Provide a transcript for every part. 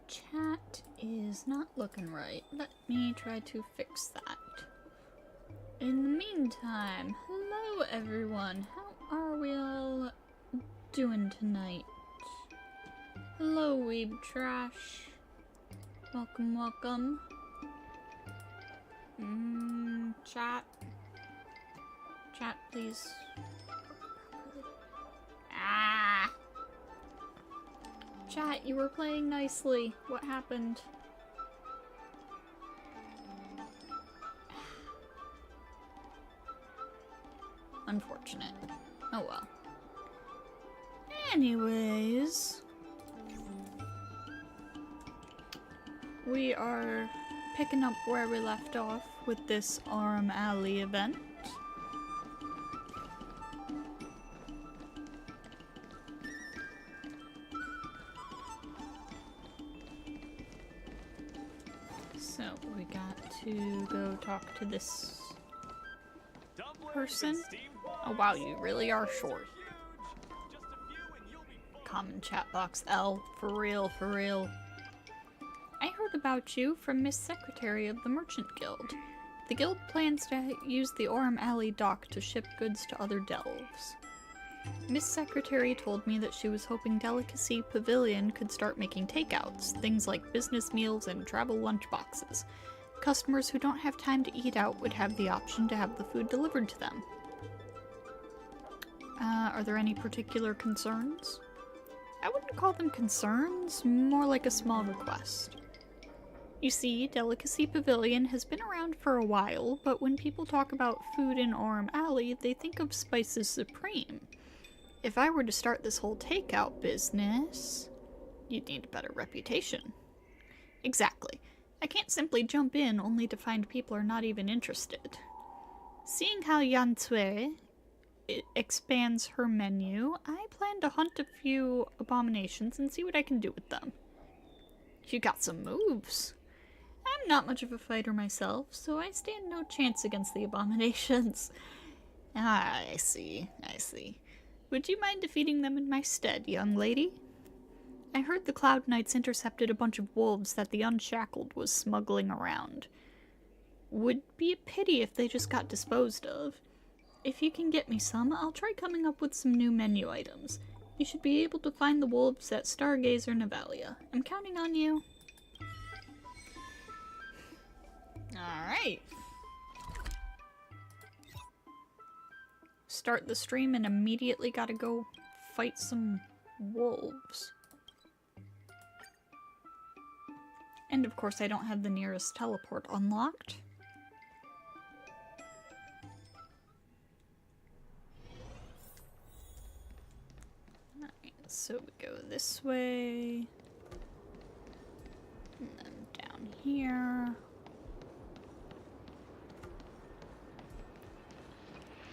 chat is not looking right. Let me try to fix that. In the meantime, hello everyone. How are we all doing tonight? Hello, Weeb Trash. Welcome, welcome. Chat. Chat, please. Ah! Chat, you were playing nicely. What happened? Unfortunate. Oh well. Anyways, we are picking up where we left off with this Aurum Alley event. So we got to go talk to this person. Oh wow, you really are short. Common chat box L. For real, for real. I heard about you from Miss Secretary of the Merchant Guild. The guild plans to use the Aurum Alley dock to ship goods to other delves. Miss Secretary told me that she was hoping Delicacy Pavilion could start making takeouts, things like business meals and travel lunchboxes. Customers who don't have time to eat out would have the option to have the food delivered to them. Are there any particular concerns? I wouldn't call them concerns, more like a small request. You see, Delicacy Pavilion has been around for a while, but when people talk about food in Aurum Alley, they think of Spices Supreme. If I were to start this whole takeout business, you'd need a better reputation. Exactly. I can't simply jump in only to find people are not even interested. Seeing how Yan Cui expands her menu, I plan to hunt a few abominations and see what I can do with them. You got some moves. I'm not much of a fighter myself, so I stand no chance against the abominations. Ah, I see, I see. Would you mind defeating them in my stead, young lady? I heard the Cloud Knights intercepted a bunch of wolves that the Unshackled was smuggling around. Would be a pity if they just got disposed of. If you can get me some, I'll try coming up with some new menu items. You should be able to find the wolves at Stargazer Navalia. I'm counting on you. Alright. Start the stream and immediately gotta go fight some wolves. And of course I don't have the nearest teleport unlocked. Alright, so we go this way. And then down here.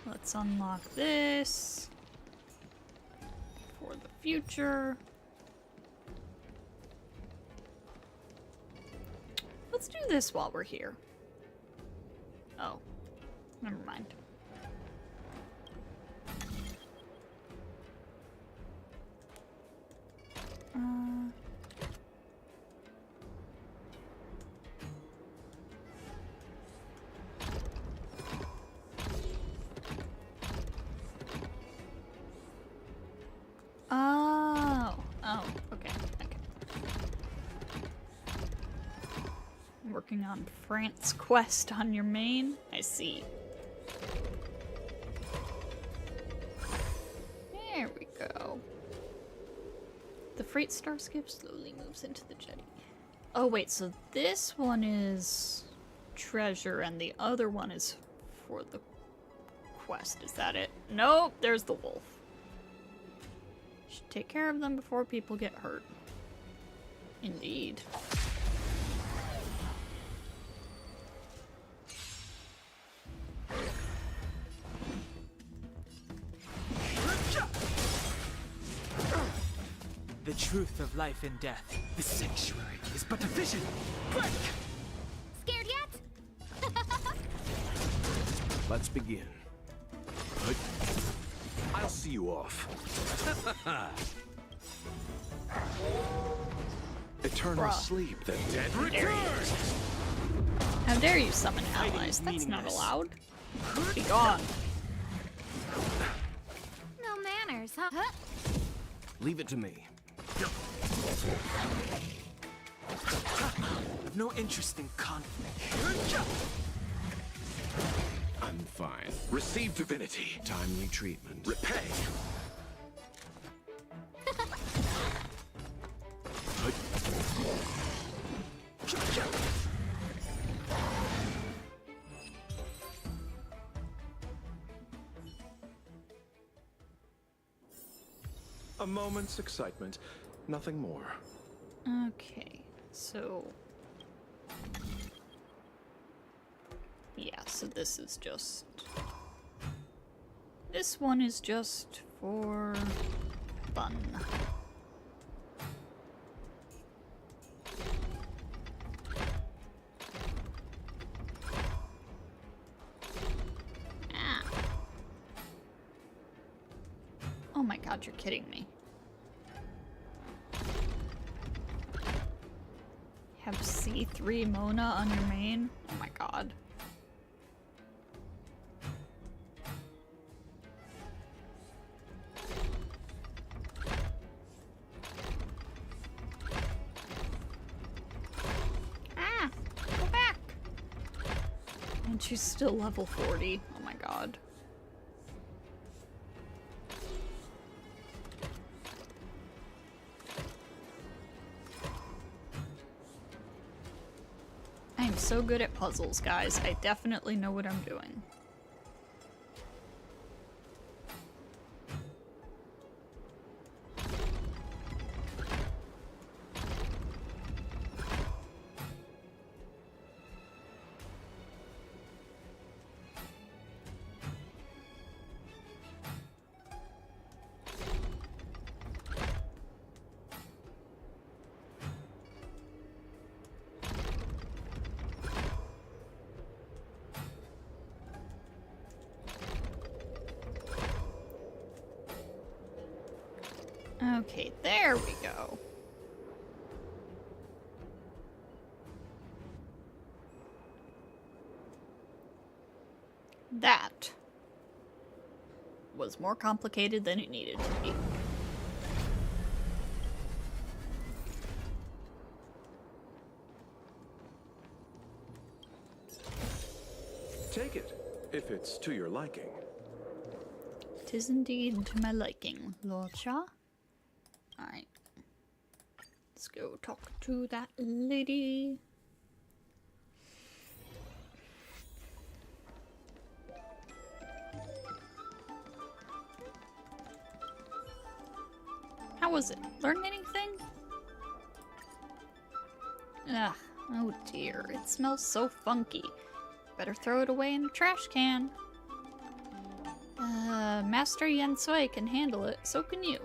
Let's unlock this for the future. Let's do this while we're here. Oh, never mind. Okay. Working on France quest on your main? I see. There we go. The freight starskip slowly moves into the jetty. Oh wait, so this one is treasure and the other one is for the quest. Is that it? Nope, there's the wolf. Should take care of them before people get hurt. Indeed. The truth of life and death. The sanctuary is but a vision. Quick! Scared yet? Let's begin. Good. I'll see you off. Eternal Bruh. sleep, the dead Dare you. return! How dare you summon Fighting allies? is That's not meaningless. allowed. Be gone. No manners, huh? Huh? Leave it to me. I've no interest in conflict. I'm fine. Receive divinity. Timely treatment. Repay. A moment's excitement, nothing more. Okay, so... Yeah, so this is just... This one is just for fun. Ah. Oh my god, you're kidding me. Have C3 Mona on your main? Oh my god. Ah! Go back! And she's still level 40. Oh my god. I am so good at puzzles, guys. I definitely know what I'm doing. Okay, there we go. That was more complicated than it needed to be. Take it, if it's to your liking. 'Tis indeed to my liking, Lord Shah. Alright. Let's go talk to that lady. How was it? Learn anything? Ugh, oh dear, it smells so funky. Better throw it away in the trash can. Master Yen Sui can handle it, so can you.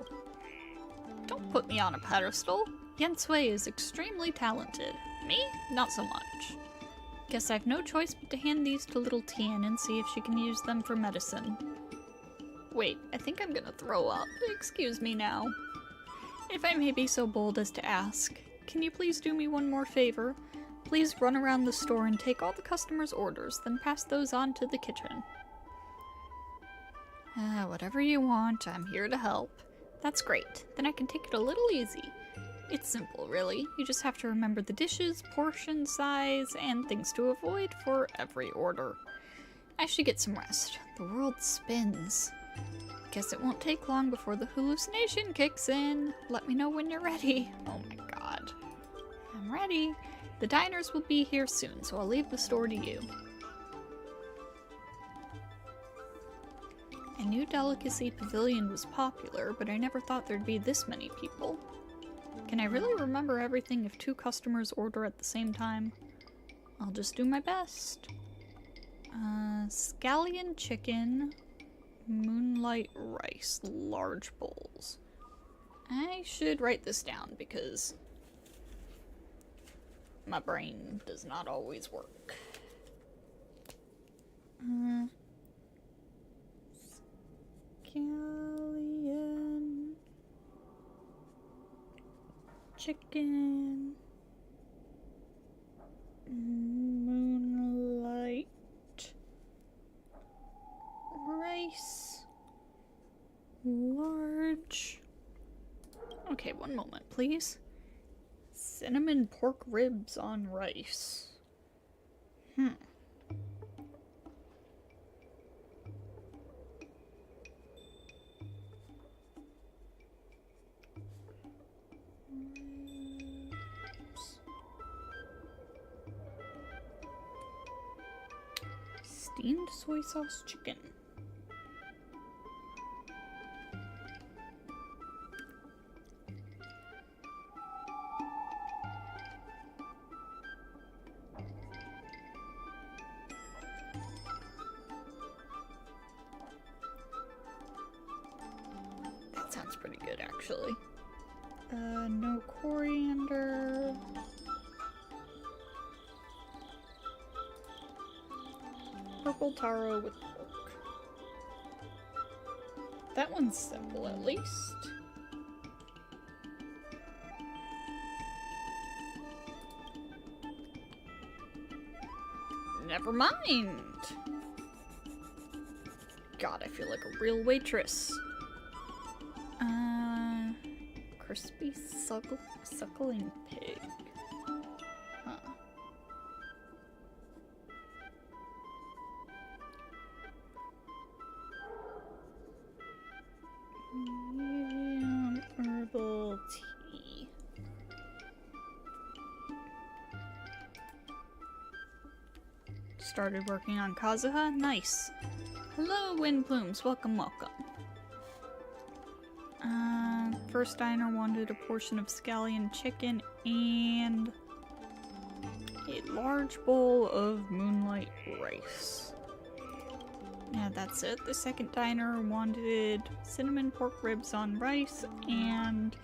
Don't put me on a pedestal. Yen Sui is extremely talented. Me? Not so much. Guess I've no choice but to hand these to little Tien and see if she can use them for medicine. Wait, I think I'm gonna throw up. Excuse me now. If I may be so bold as to ask, can you please do me one more favor? Please run around the store and take all the customers' orders, then pass those on to the kitchen. Whatever you want, I'm here to help. That's great. Then I can take it a little easy. It's simple, really. You just have to remember the dishes, portion size, and things to avoid for every order. I should get some rest. The world spins. Guess it won't take long before the hallucination kicks in. Let me know when you're ready. Oh my god. I'm ready. The diners will be here soon, so I'll leave the store to you. I knew Delicacy Pavilion was popular, but I never thought there'd be this many people. Can I really remember everything if 2 customers order at the same time? I'll just do my best. Scallion chicken, moonlight rice, large bowls. I should write this down because my brain does not always work. Scallion chicken. rice. Large. Okay, one moment, please. Cinnamon pork ribs on rice. Steamed soy sauce chicken. That sounds pretty good, actually. No coriander. Purple taro with pork. That one's simple, at least. Never mind. God, I feel like a real waitress. Crispy suckling pig. Huh. Herbal tea. Started working on Kazuha? Nice. Hello, Wind Plumes. Welcome, welcome. First diner wanted a portion of scallion chicken and a large bowl of moonlight rice. Yeah, that's it. The second diner wanted cinnamon pork ribs on rice and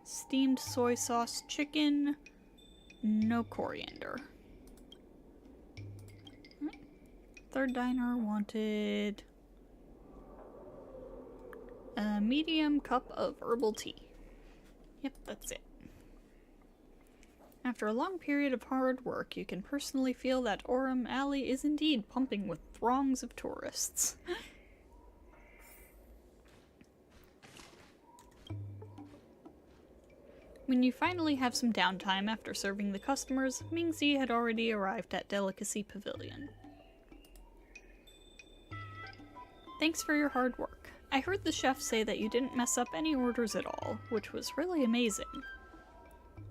steamed soy sauce chicken, no coriander. Third diner wanted a medium cup of herbal tea. Yep, that's it. After a long period of hard work, you can personally feel that Aurum Alley is indeed pumping with throngs of tourists. When you finally have some downtime after serving the customers, Mingzi had already arrived at Delicacy Pavilion. Thanks for your hard work. I heard the chef say that you didn't mess up any orders at all, which was really amazing.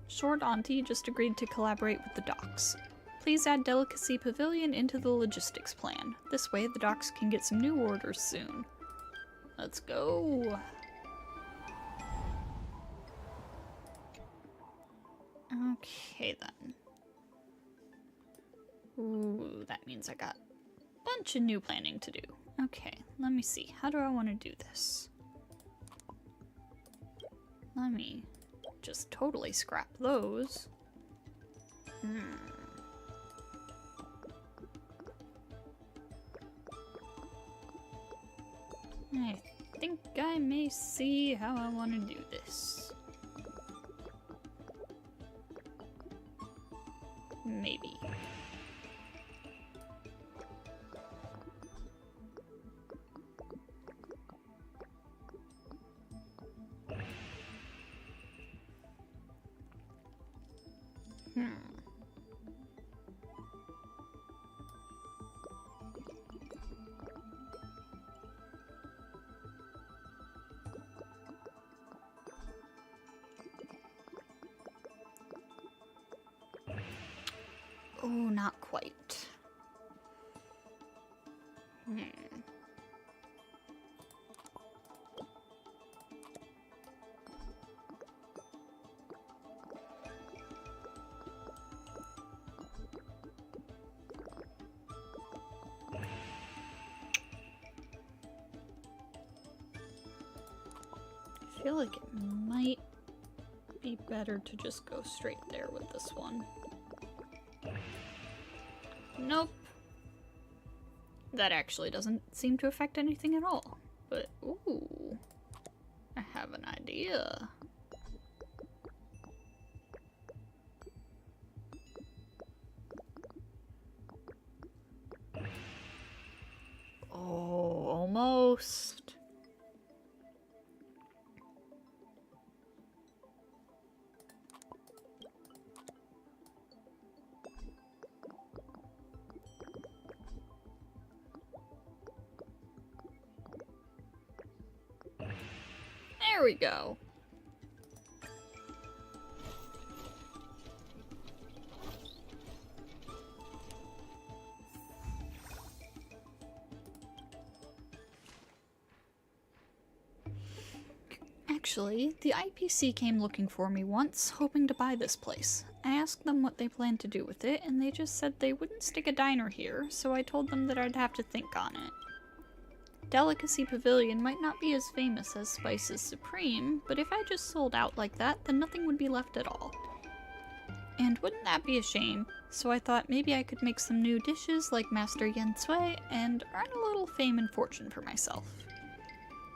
Short Auntie just agreed to collaborate with the docks. Please add Delicacy Pavilion into the logistics plan. This way the docks can get some new orders soon. Let's go. Okay then. Ooh, that means I got a bunch of new planning to do. Okay, let me see. How do I want to do this? Let me just totally scrap those. I think I may see how I want to do this. Maybe. Oh, not quite. I feel like it might be better to just go straight there with this one. Nope. That actually doesn't seem to affect anything at all. But, ooh, I have an idea. Oh. ghost. There we go. Actually, the IPC came looking for me once, hoping to buy this place. I asked them what they planned to do with it, and they just said they wouldn't stick a diner here, so I told them that I'd have to think on it. Delicacy Pavilion might not be as famous as Spice's Supreme, but if I just sold out like that, then nothing would be left at all. And wouldn't that be a shame? So I thought maybe I could make some new dishes like Master Yen Cui and earn a little fame and fortune for myself.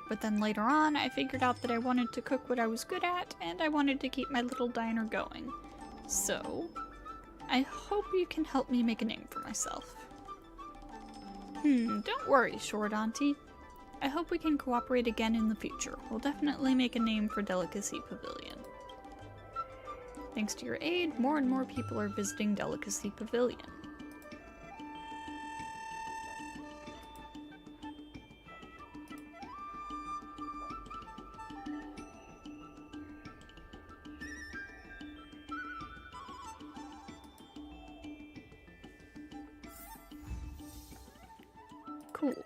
But then later on, I figured out that I wanted to cook what I was good at, and I wanted to keep my little diner going. So, I hope you can help me make a name for myself. Don't worry, Short Auntie. I hope we can cooperate again in the future. We'll definitely make a name for Delicacy Pavilion. Thanks to your aid, more and more people are visiting Delicacy Pavilion. Cool.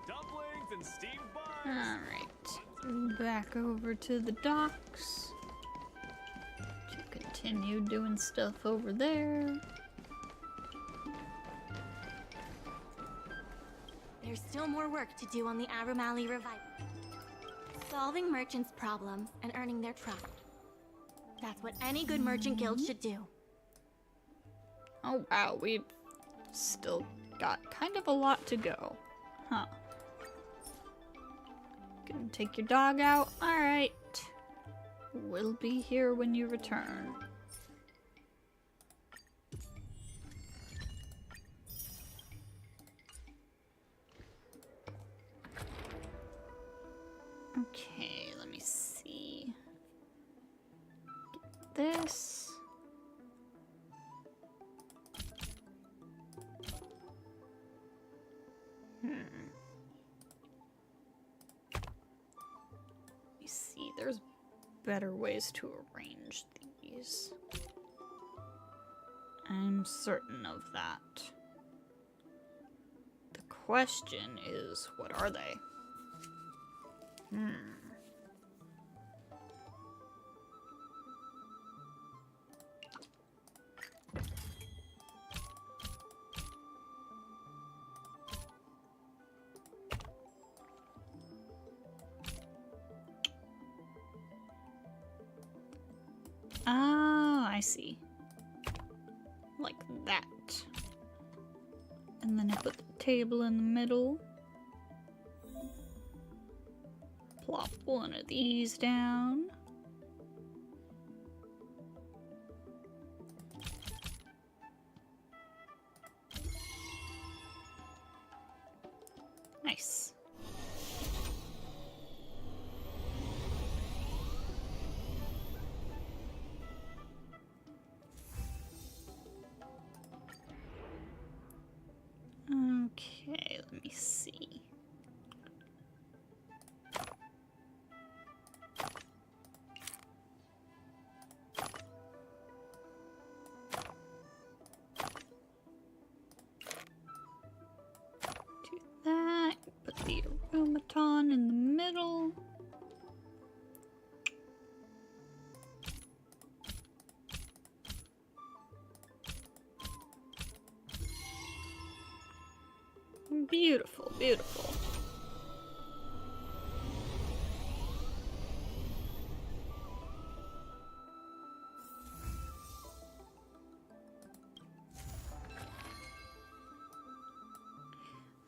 Dumplings and steamed buns. Alright. Back over to the docks. To continue doing stuff over there. There's still more work to do on the Aurum Alley revival. Solving merchants' problems and earning their trust. That's what any good merchant guild should do. Oh wow, we've still got kind of a lot to go. Huh. Gonna take your dog out? Alright. We'll be here when you return. Okay, let me see. Get this. Let me see, there's better ways to arrange these. I'm certain of that. The question is, what are they? Oh, I see. Like that. And then I put the table in the middle. Plop one of these down. Nice. Okay, let me see. Do that, put the aromaton in the middle. Beautiful, beautiful.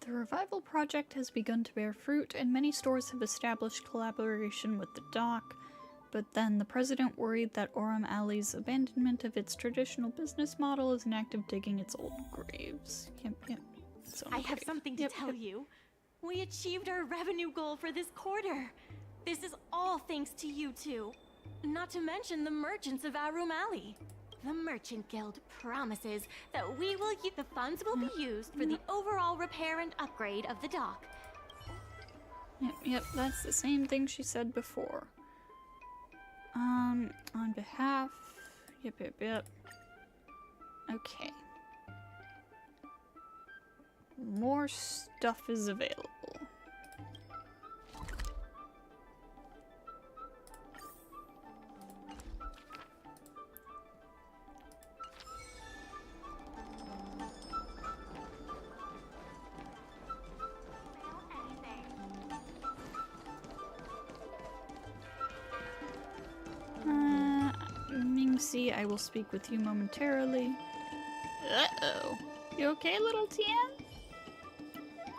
The revival project has begun to bear fruit, and many stores have established collaboration with the dock, but then the president worried that Aurum Alley's abandonment of its traditional business model is an act of digging its old graves. Yep. So I have something to tell you. We achieved our revenue goal for this quarter. This is all thanks to you two. Not to mention the merchants of Aurum Alley. The Merchant Guild promises that the funds will be used for the overall repair and upgrade of the dock. Yep, that's the same thing she said before. On behalf... Yep. Okay. More stuff is available. Mingxi, I will speak with you momentarily. Uh-oh. You okay, little Tian?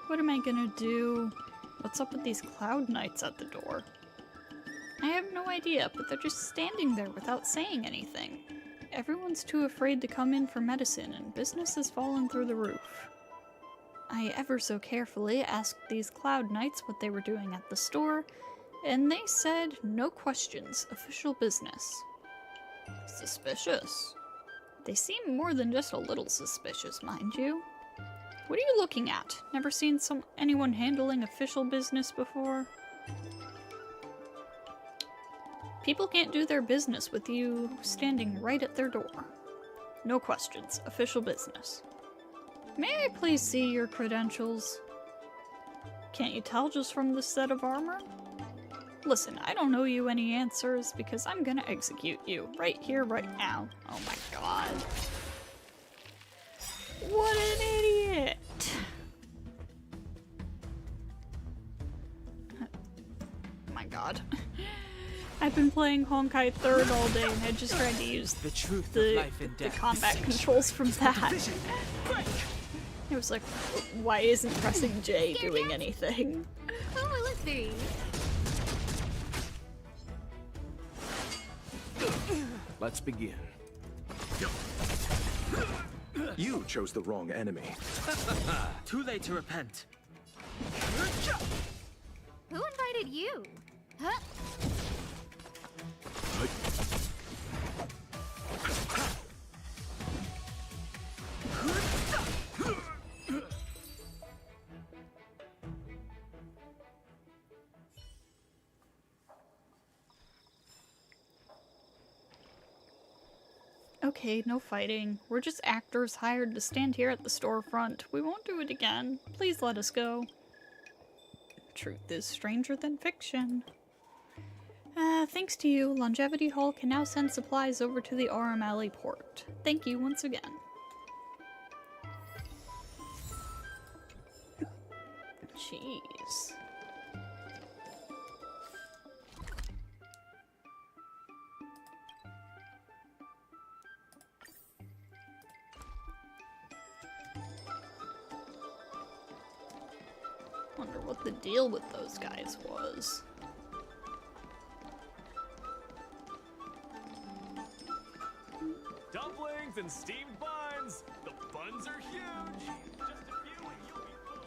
What am I gonna do? What's up with these cloud knights at the door? I have no idea, but they're just standing there without saying anything. Everyone's too afraid to come in for medicine, and business has fallen through the roof. I ever so carefully asked these cloud knights what they were doing at the store, and they said, no questions, official business. Suspicious. They seem more than just a little suspicious, mind you. What are you looking at? Never seen anyone handling official business before? People can't do their business with you standing right at their door. No questions. Official business. May I please see your credentials? Can't you tell just from the set of armor? Listen, I don't owe you any answers because I'm gonna execute you right here, right now. Oh my god. What an idiot! Oh my god. I've been playing Honkai 3rd all day and I just tried to use The truth the of life and death. combat controls from that. Break! It was like, why isn't pressing J doing anything? Oh, let's see. Let's begin. You chose the wrong enemy. Too late to repent. Who invited you? Huh? Okay, no fighting. We're just actors hired to stand here at the storefront. We won't do it again. Please let us go. Truth is stranger than fiction. Thanks to you, Longevity Hall can now send supplies over to the Aurum Alley port. Thank you once again. Jeez. Wonder what the deal with those guys was. Dumplings and steamed buns! The buns are huge! Just a few and you'll be full.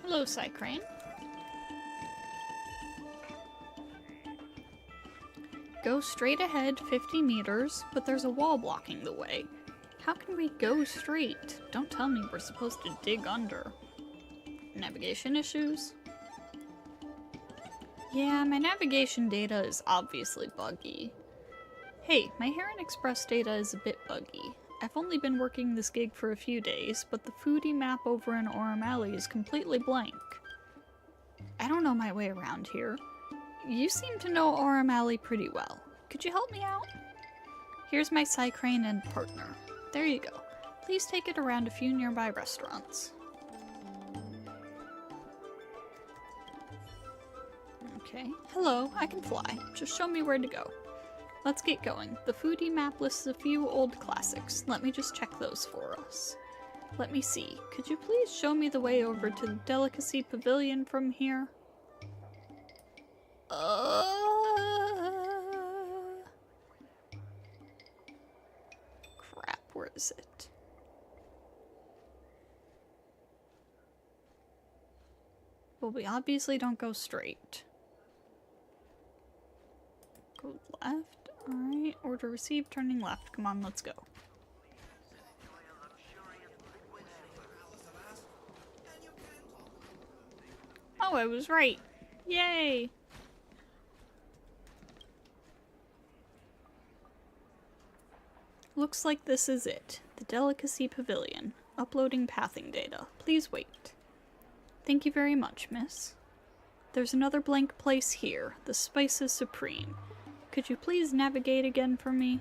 Hello, Cycrane. Go straight ahead 50 meters, but there's a wall blocking the way. How can we go straight? Don't tell me we're supposed to dig under. Navigation issues? Yeah, my navigation data is obviously buggy. Hey, my Heron Express data is a bit buggy. I've only been working this gig for a few days, but the foodie map over in Aurum Alley is completely blank. I don't know my way around here. You seem to know Aurum Alley pretty well. Could you help me out? Here's my Cycrane and partner. There you go. Please take it around a few nearby restaurants. Okay. Hello, I can fly. Just show me where to go. Let's get going. The foodie map lists a few old classics. Let me just check those for us. Let me see. Could you please show me the way over to the Delicacy Pavilion from here? is it? Well, we obviously don't go straight. Go left. Alright, order received, turning left. Come on, let's go. Oh, I was right. Yay! Looks like this is it. The Delicacy Pavilion. Uploading pathing data. Please wait. Thank you very much, miss. There's another blank place here. The Spices Supreme. Could you please navigate again for me?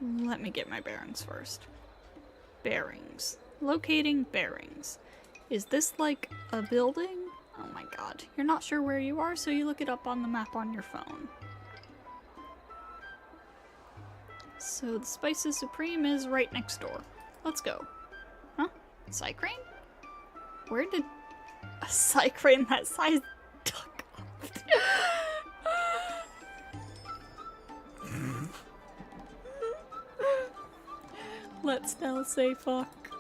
Let me get my bearings first. Bearings. Locating bearings. Is this like a building? Oh my god. You're not sure where you are, so you look it up on the map on your phone. So the Spices Supreme is right next door. Let's go. Huh? Cycrane? Where did a cycrane that size duck off? Let's now say fuck.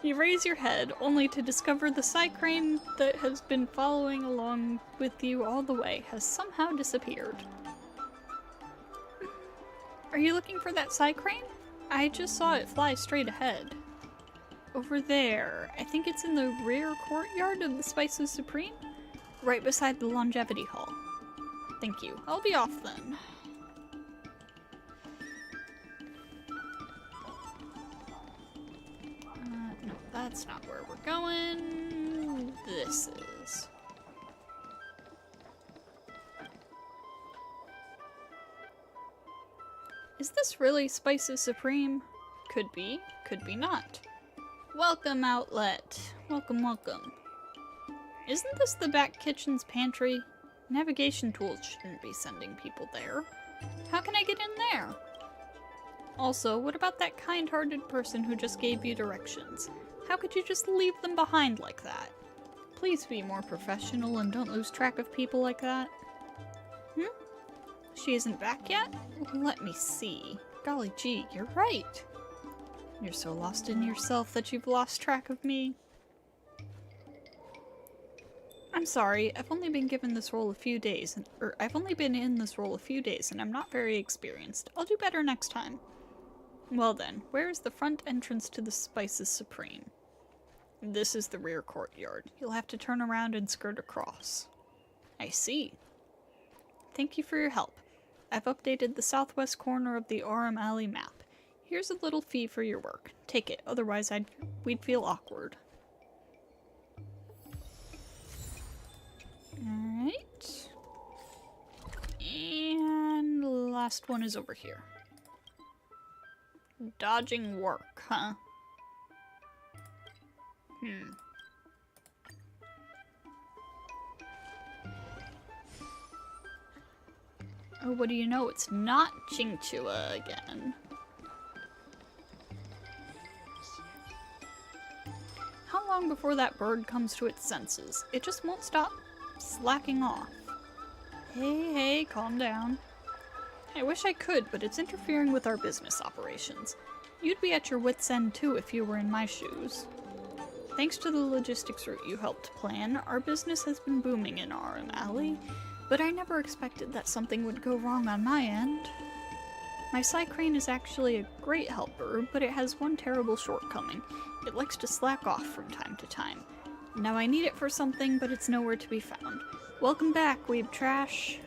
You raise your head, only to discover the cycrane that has been following along with you all the way has somehow disappeared. Are you looking for that cycrane? I just saw it fly straight ahead. Over there. I think it's in the rear courtyard of the Spices Supreme? Right beside the Longevity Hall. Thank you. I'll be off then. No, that's not where we're going. This is. Is this really Spices Supreme? Could be not. Welcome, Outlet. Welcome, welcome. Isn't this the back kitchen's pantry? Navigation tools shouldn't be sending people there. How can I get in there? Also, what about that kind-hearted person who just gave you directions? How could you just leave them behind like that? Please be more professional and don't lose track of people like that. She isn't back yet? Let me see. Golly gee, you're right. You're so lost in yourself that you've lost track of me. I'm sorry, I've only been given this role a few days, I've only been in this role a few days and I'm not very experienced. I'll do better next time. Well then, where is the front entrance to the Spices Supreme? This is the rear courtyard. You'll have to turn around and skirt across. I see. Thank you for your help. I've updated the southwest corner of the Aurum Alley map. Here's a little fee for your work. Take it, otherwise we'd feel awkward. Alright. And the last one is over here. Dodging work, huh? Oh, what do you know? It's not Chingchua again. How long before that bird comes to its senses? It just won't stop slacking off. Hey, calm down. I wish I could, but it's interfering with our business operations. You'd be at your wit's end too if you were in my shoes. Thanks to the logistics route you helped plan, our business has been booming in Aurum Alley, but I never expected that something would go wrong on my end. My cycrane is actually a great helper, but it has one terrible shortcoming. It likes to slack off from time to time. Now I need it for something, but it's nowhere to be found. Welcome back, weeb trash.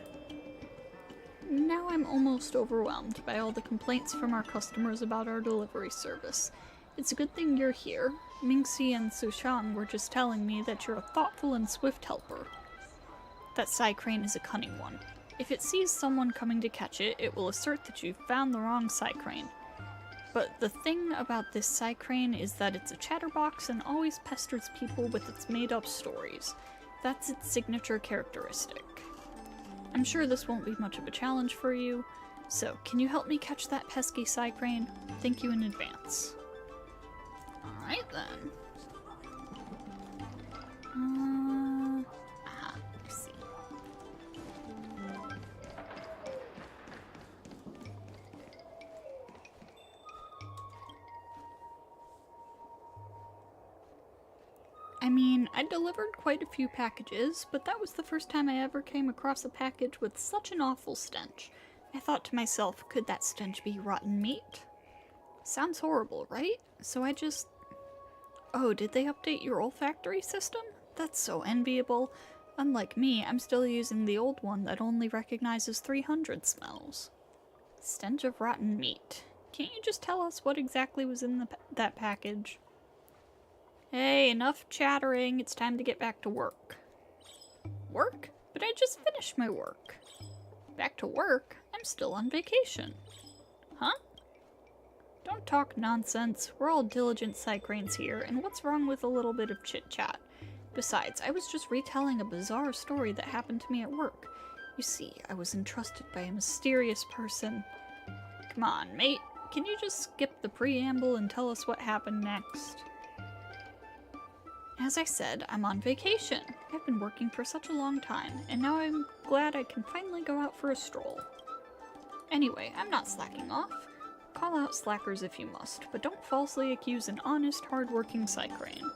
Now I'm almost overwhelmed by all the complaints from our customers about our delivery service. It's a good thing you're here. Mingxi and Sushan were just telling me that you're a thoughtful and swift helper. That cycrane is a cunning one. If it sees someone coming to catch it, it will assert that you've found the wrong cycrane. But the thing about this cycrane is that it's a chatterbox and always pesters people with its made-up stories. That's its signature characteristic. I'm sure this won't be much of a challenge for you, so can you help me catch that pesky cycrane? Thank you in advance. Alright then. I see. I mean, I delivered quite a few packages, but that was the first time I ever came across a package with such an awful stench. I thought to myself, could that stench be rotten meat? Sounds horrible, right? So I just... Oh, did they update your olfactory system? That's so enviable. Unlike me, I'm still using the old one that only recognizes 300 smells. Stench of rotten meat. Can't you just tell us what exactly was in that package? Hey, enough chattering. It's time to get back to work. Work? But I just finished my work. Back to work? I'm still on vacation. Huh? Don't talk nonsense. We're all diligent psychranes here, and what's wrong with a little bit of chit-chat? Besides, I was just retelling a bizarre story that happened to me at work. You see, I was entrusted by a mysterious person. Come on, mate. Can you just skip the preamble and tell us what happened next? As I said, I'm on vacation. I've been working for such a long time, and now I'm glad I can finally go out for a stroll. Anyway, I'm not slacking off. Call out slackers if you must, but don't falsely accuse an honest, hard-working psychrane.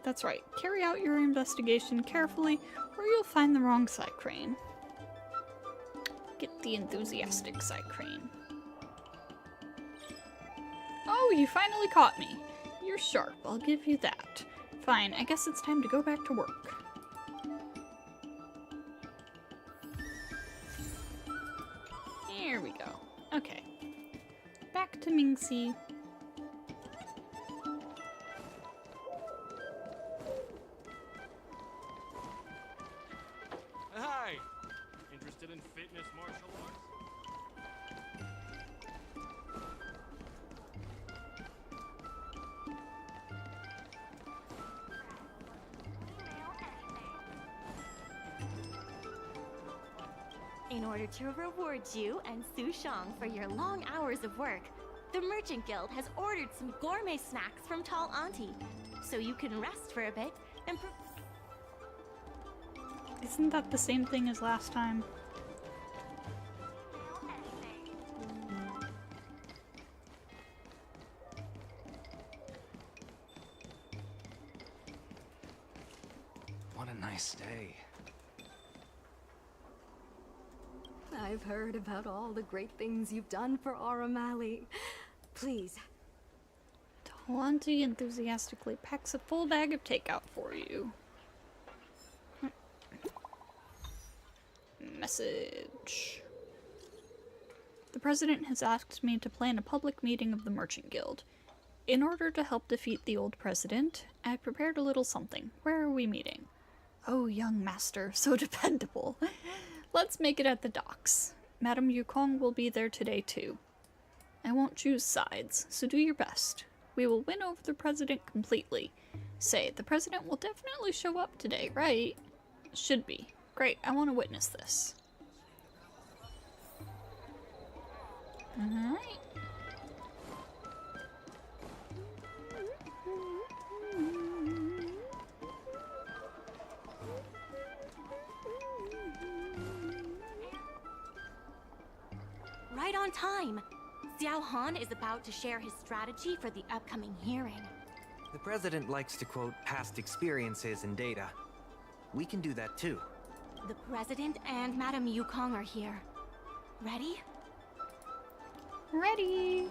That's right, carry out your investigation carefully, or you'll find the wrong psychrane. Get the enthusiastic psychrane. Oh, you finally caught me! You're sharp, I'll give you that. Fine, I guess it's time to go back to work. Here we go. Okay. Back to Mingxi. Hi! Interested in fitness martial arts? In order to reward you and Su Shang for your long hours of work, the Merchant Guild has ordered some gourmet snacks from Tall Auntie, so you can rest for a bit and Isn't that the same thing as last time? What a nice day. I've heard about all the great things you've done for Aurum. Please. Auntie enthusiastically packs a full bag of takeout for you. Message. The president has asked me to plan a public meeting of the Merchant Guild. In order to help defeat the old president, I prepared a little something. Where are we meeting? Oh, young master, so dependable. Let's make it at the docks. Madame Yukong will be there today too. I won't choose sides, so do your best. We will win over the president completely. Say, the president will definitely show up today, right? Should be. Great, I want to witness this. Alright. right on time. Xiao Han is about to share his strategy for the upcoming hearing. The president likes to quote past experiences and data. We can do that too. The president and Madame Yukong are here. Ready? Ready.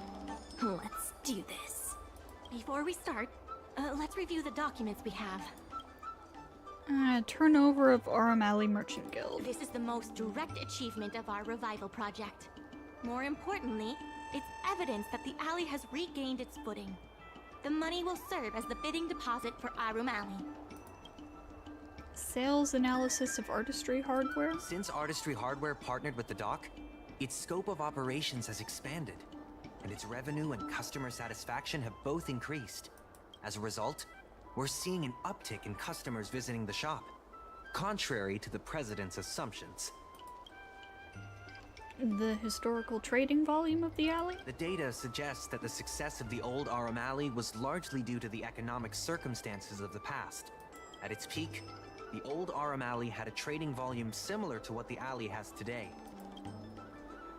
Let's do this. Before we start, let's review the documents we have. Turnover of Aurum Merchant Guild. This is the most direct achievement of our revival project. More importantly, it's evidence that the alley has regained its footing. The money will serve as the bidding deposit for Aurum Alley. Sales analysis of artistry hardware? Since Artistry Hardware partnered with the dock, its scope of operations has expanded, and its revenue and customer satisfaction have both increased. As a result, we're seeing an uptick in customers visiting the shop, contrary to the president's assumptions. The historical trading volume of the alley? The data suggests that the success of the old Aurum Alley was largely due to the economic circumstances of the past. At its peak, the old Aurum Alley had a trading volume similar to what the alley has today.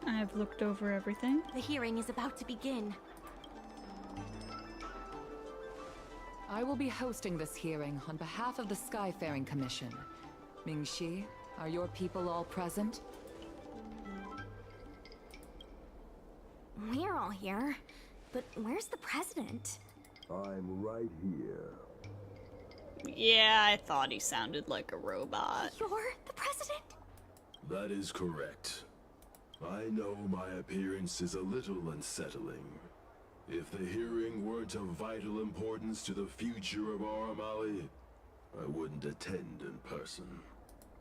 I've looked over everything. The hearing is about to begin. I will be hosting this hearing on behalf of the Skyfaring Commission. Ming-Shi, are your people all present? We're all here, but where's the president? I'm right here. Yeah, I thought he sounded like a robot. You're the president? That is correct. I know my appearance is a little unsettling. If the hearing weren't of vital importance to the future of Aurum, I wouldn't attend in person.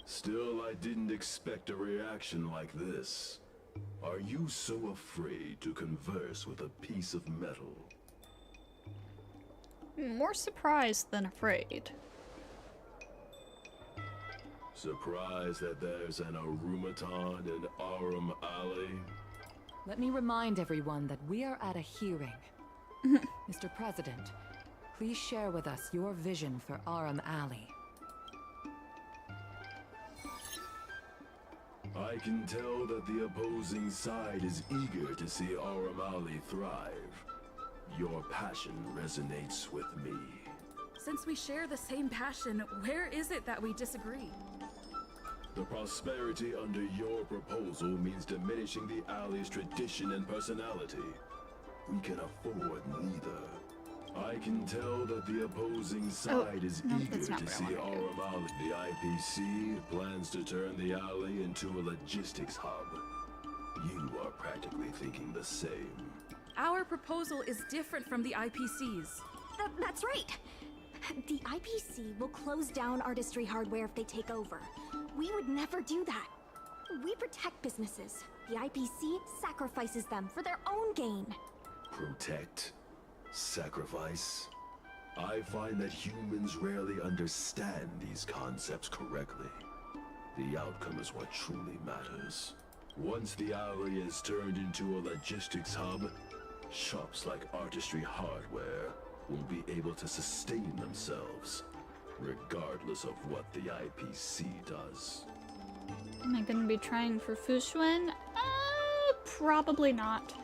Still, I didn't expect a reaction like this. Are you so afraid to converse with a piece of metal? More surprised than afraid. Surprised that there's an Aurumaton in Aurum Alley? Let me remind everyone that we are at a hearing. Mr. President, please share with us your vision for Aurum Alley. I can tell that the opposing side is eager to see Aurum Alley thrive. Your passion resonates with me. Since we share the same passion, where is it that we disagree? The prosperity under your proposal means diminishing the alley's tradition and personality. We can afford neither. I can tell that the opposing side is eager to see Aurum Alley. The IPC plans to turn the alley into a logistics hub. You are practically thinking the same. Our proposal is different from the IPC's. That's right. The IPC will close down artistry hardware if they take over. We would never do that. We protect businesses. The IPC sacrifices them for their own gain. Protect? Sacrifice? I find that humans rarely understand these concepts correctly. The outcome is what truly matters. Once the alley is turned into a logistics hub, shops like Artistry Hardware will be able to sustain themselves, regardless of what the IPC does. Am I gonna be trying for Fushuen? Probably not.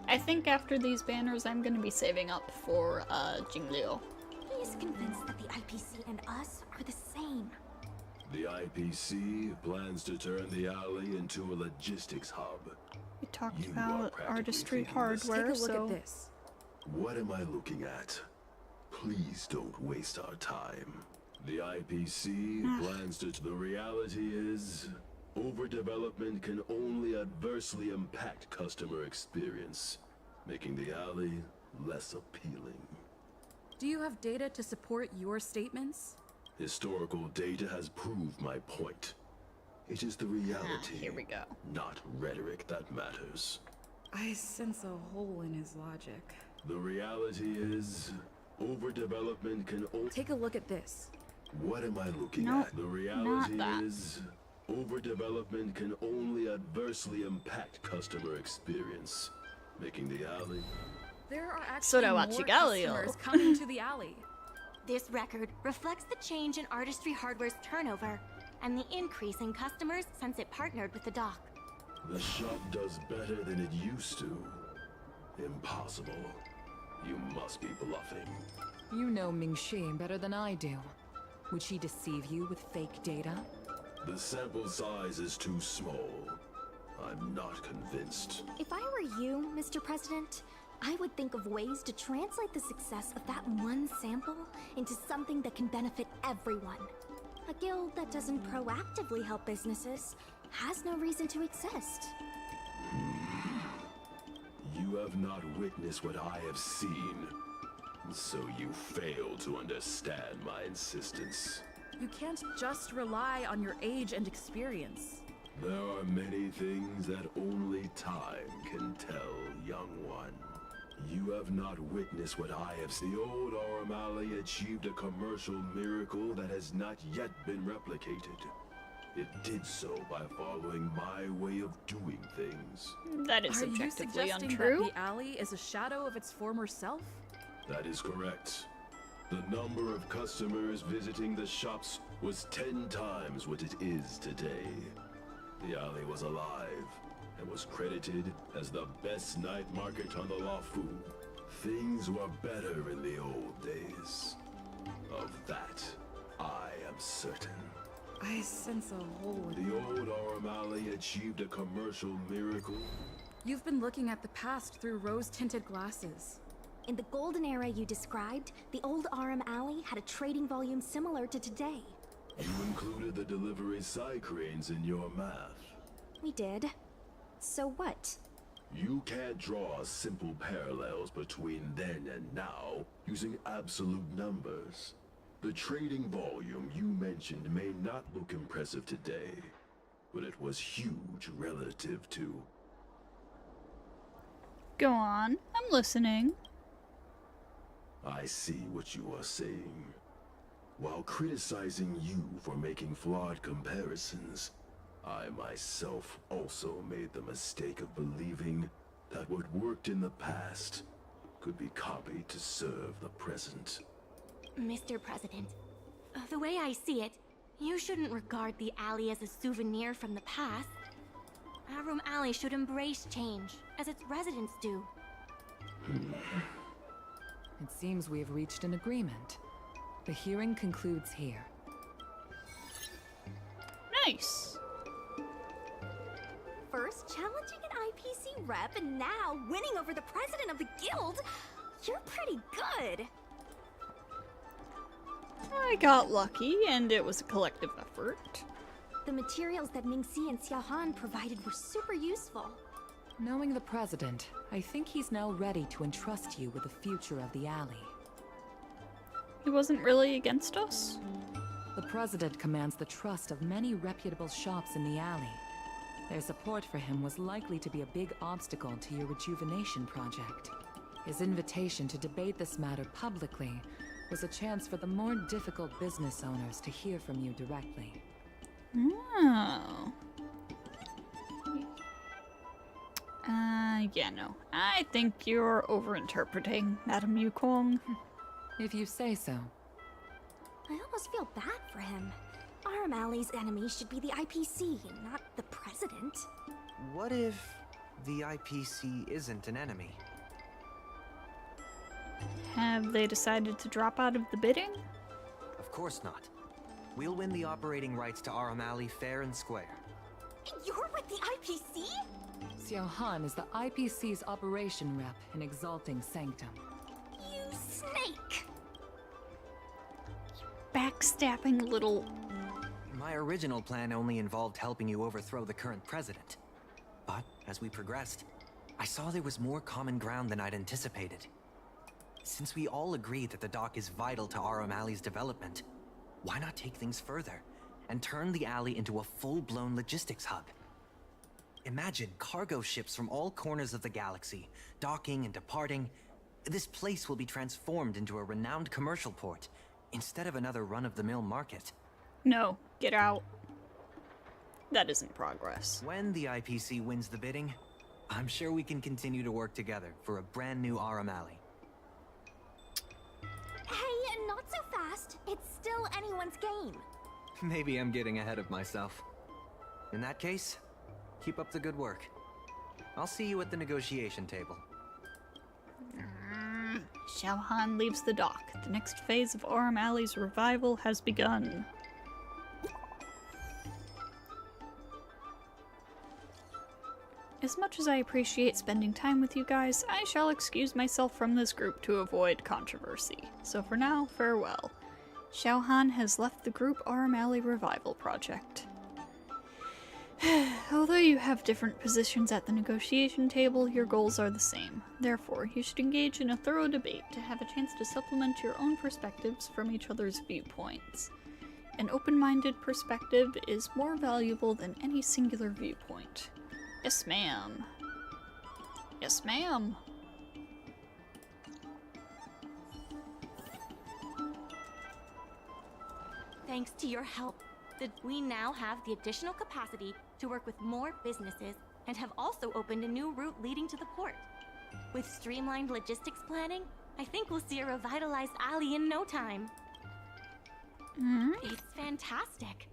I think after these banners, I'm gonna be saving up for Jingliu. He is convinced that the IPC and us are the same. The IPC plans to turn the alley into a logistics hub. We talked You about are artistry practically thinking hardware, Take a look so at this. What am I looking at? Please don't waste our time. The IPC plans to... The reality is, overdevelopment can only adversely impact customer experience, making the alley less appealing. Do you have data to support your statements? Historical data has proved my point. It is the reality, here we go. not rhetoric, that matters. I sense a hole in his logic. The reality is, overdevelopment can only... Take a look at this. What am I looking Nope, at? The reality not that. is, overdevelopment can only adversely impact customer experience, making the alley... There are So actually do more Achigalio. customers coming to the alley. This record reflects the change in Artistry Hardware's turnover and the increase in customers since it partnered with the dock. The shop does better than it used to. Impossible. You must be bluffing. You know Ming-Shi better than I do. Would she deceive you with fake data? The sample size is too small. I'm not convinced. If I were you, Mr. President, I would think of ways to translate the success of that one sample into something that can benefit everyone. A guild that doesn't proactively help businesses has no reason to exist. You have not witnessed what I have seen, so you fail to understand my insistence. You can't just rely on your age and experience. There are many things that only time can tell, young one. You have not witnessed what I have seen. The old Aurum Alley achieved a commercial miracle that has not yet been replicated. It did so by following my way of doing things. that is Are you objectively suggesting untrue. that the alley is a shadow of its former self? That is correct. The number of customers visiting the shops was 10 times what it is today. The alley was alive and was credited as the best night market on the Lafu. Things were better in the old days. Of that, I am certain. I sense a hole. The old Aurum Alley achieved a commercial miracle. You've been looking at the past through rose-tinted glasses. In the golden era you described, the old Aurum Alley had a trading volume similar to today. You included the delivery side cranes in your math. We did. So what? You can't draw simple parallels between then and now using absolute numbers. The trading volume you mentioned may not look impressive today, but it was huge relative to... Go on, I'm listening. I see what you are saying. While criticizing you for making flawed comparisons, I myself also made the mistake of believing that what worked in the past could be copied to serve the present. Mr. President, the way I see it, you shouldn't regard the alley as a souvenir from the past. Aurum Alley should embrace change, as its residents do. It seems we have reached an agreement. The hearing concludes here. Nice. First challenging an IPC rep and now winning over the president of the guild? You're pretty good. I got lucky, and it was a collective effort. The materials that Mingxi and Xiaohan provided were super useful. Knowing the president, I think he's now ready to entrust you with the future of the alley. He wasn't really against us? The president commands the trust of many reputable shops in the alley. Their support for him was likely to be a big obstacle to your rejuvenation project. His invitation to debate this matter publicly was a chance for the more difficult business owners to hear from you directly. Oh. Yeah, no. I think you're overinterpreting, Madam Yukong. If you say so. I almost feel bad for him. Aurum Alley's enemy should be the IPC, not the president. What if the IPC isn't an enemy? Have they decided to drop out of the bidding? Of course not. We'll win the operating rights to Aurum Alley fair and square. You're with the IPC? Xiaohan is the IPC's operation rep in Exalting Sanctum. You snake! Backstabbing little... My original plan only involved helping you overthrow the current president. But as we progressed, I saw there was more common ground than I'd anticipated. Since we all agree that the dock is vital to Aurum Alley's development, why not take things further and turn the alley into a full-blown logistics hub? Imagine cargo ships from all corners of the galaxy, docking and departing. This place will be transformed into a renowned commercial port, instead of another run-of-the-mill market. No, get out. That isn't progress. When the IPC wins the bidding, I'm sure we can continue to work together for a brand new Aurum Alley. Hey, not so fast. It's still anyone's game. Maybe I'm getting ahead of myself. In that case, keep up the good work. I'll see you at the negotiation table. Xiaohan leaves the dock. The next phase of Aurum Alley's revival has begun. As much as I appreciate spending time with you guys, I shall excuse myself from this group to avoid controversy. So for now, farewell. Xiaohan has left the group Aurum Alley Revival Project. Although you have different positions at the negotiation table, your goals are the same. Therefore, you should engage in a thorough debate to have a chance to supplement your own perspectives from each other's viewpoints. An open-minded perspective is more valuable than any singular viewpoint. Yes, ma'am. Yes, ma'am. Thanks to your help, we now have the additional capacity to work with more businesses and have also opened a new route leading to the port. With streamlined logistics planning, I think we'll see a revitalized alley in no time. It's fantastic.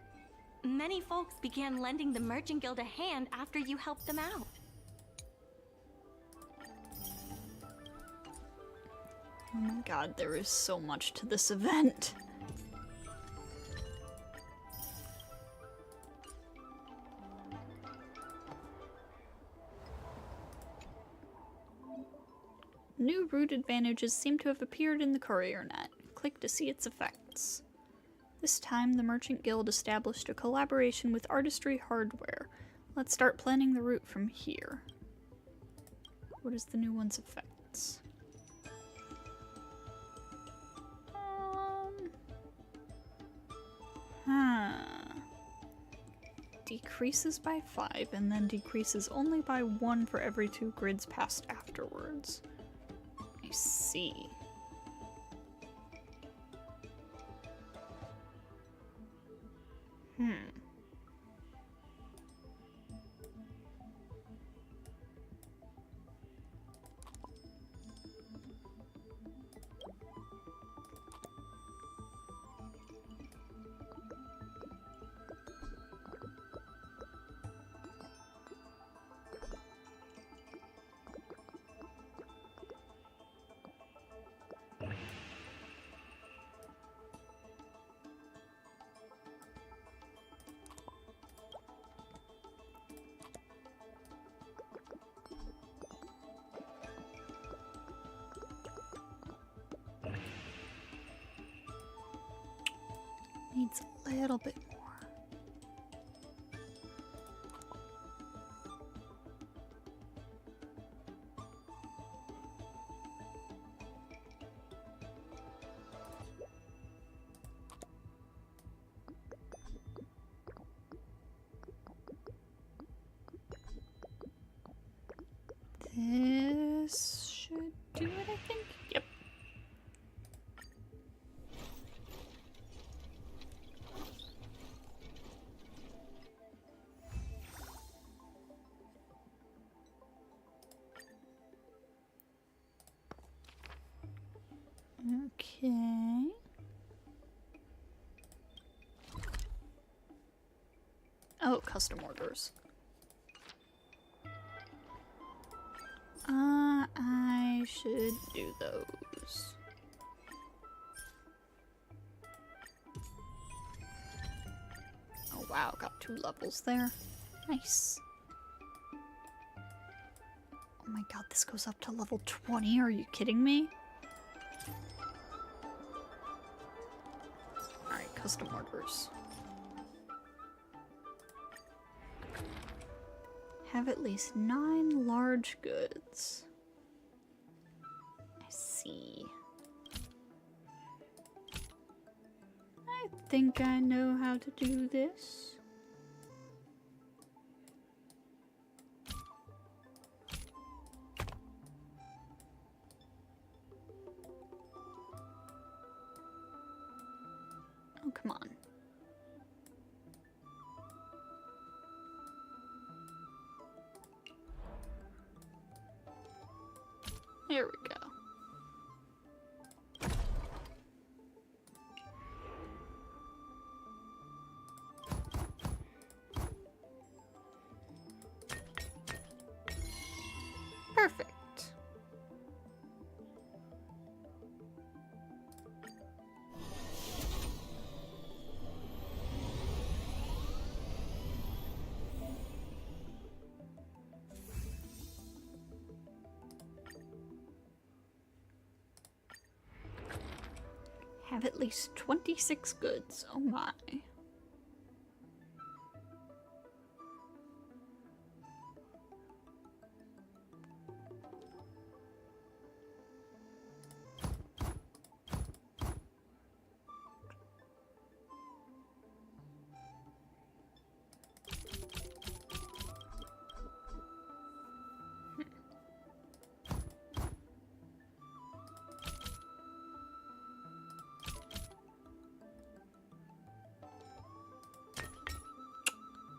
Many folks began lending the Merchant Guild a hand after you helped them out. Oh my god, there is so much to this event. New route advantages seem to have appeared in the courier net. Click to see its effects. This time, the Merchant Guild established a collaboration with Artistry Hardware. Let's start planning the route from here. What is the new one's effects? Decreases by 5 and then decreases only by 1 for every 2 grids passed afterwards. I see. Needs a little bit more. This should do it, I think. Yep. Okay. Oh, custom orders. I should do those. Oh wow, got 2 levels there. Nice. Oh my god, this goes up to level 20, are you kidding me? Alright, custom orders. Have at least 9 large goods. I see. I think I know how to do this. Oh, come on. There we go. Perfect. Have at least 26 goods. Oh my.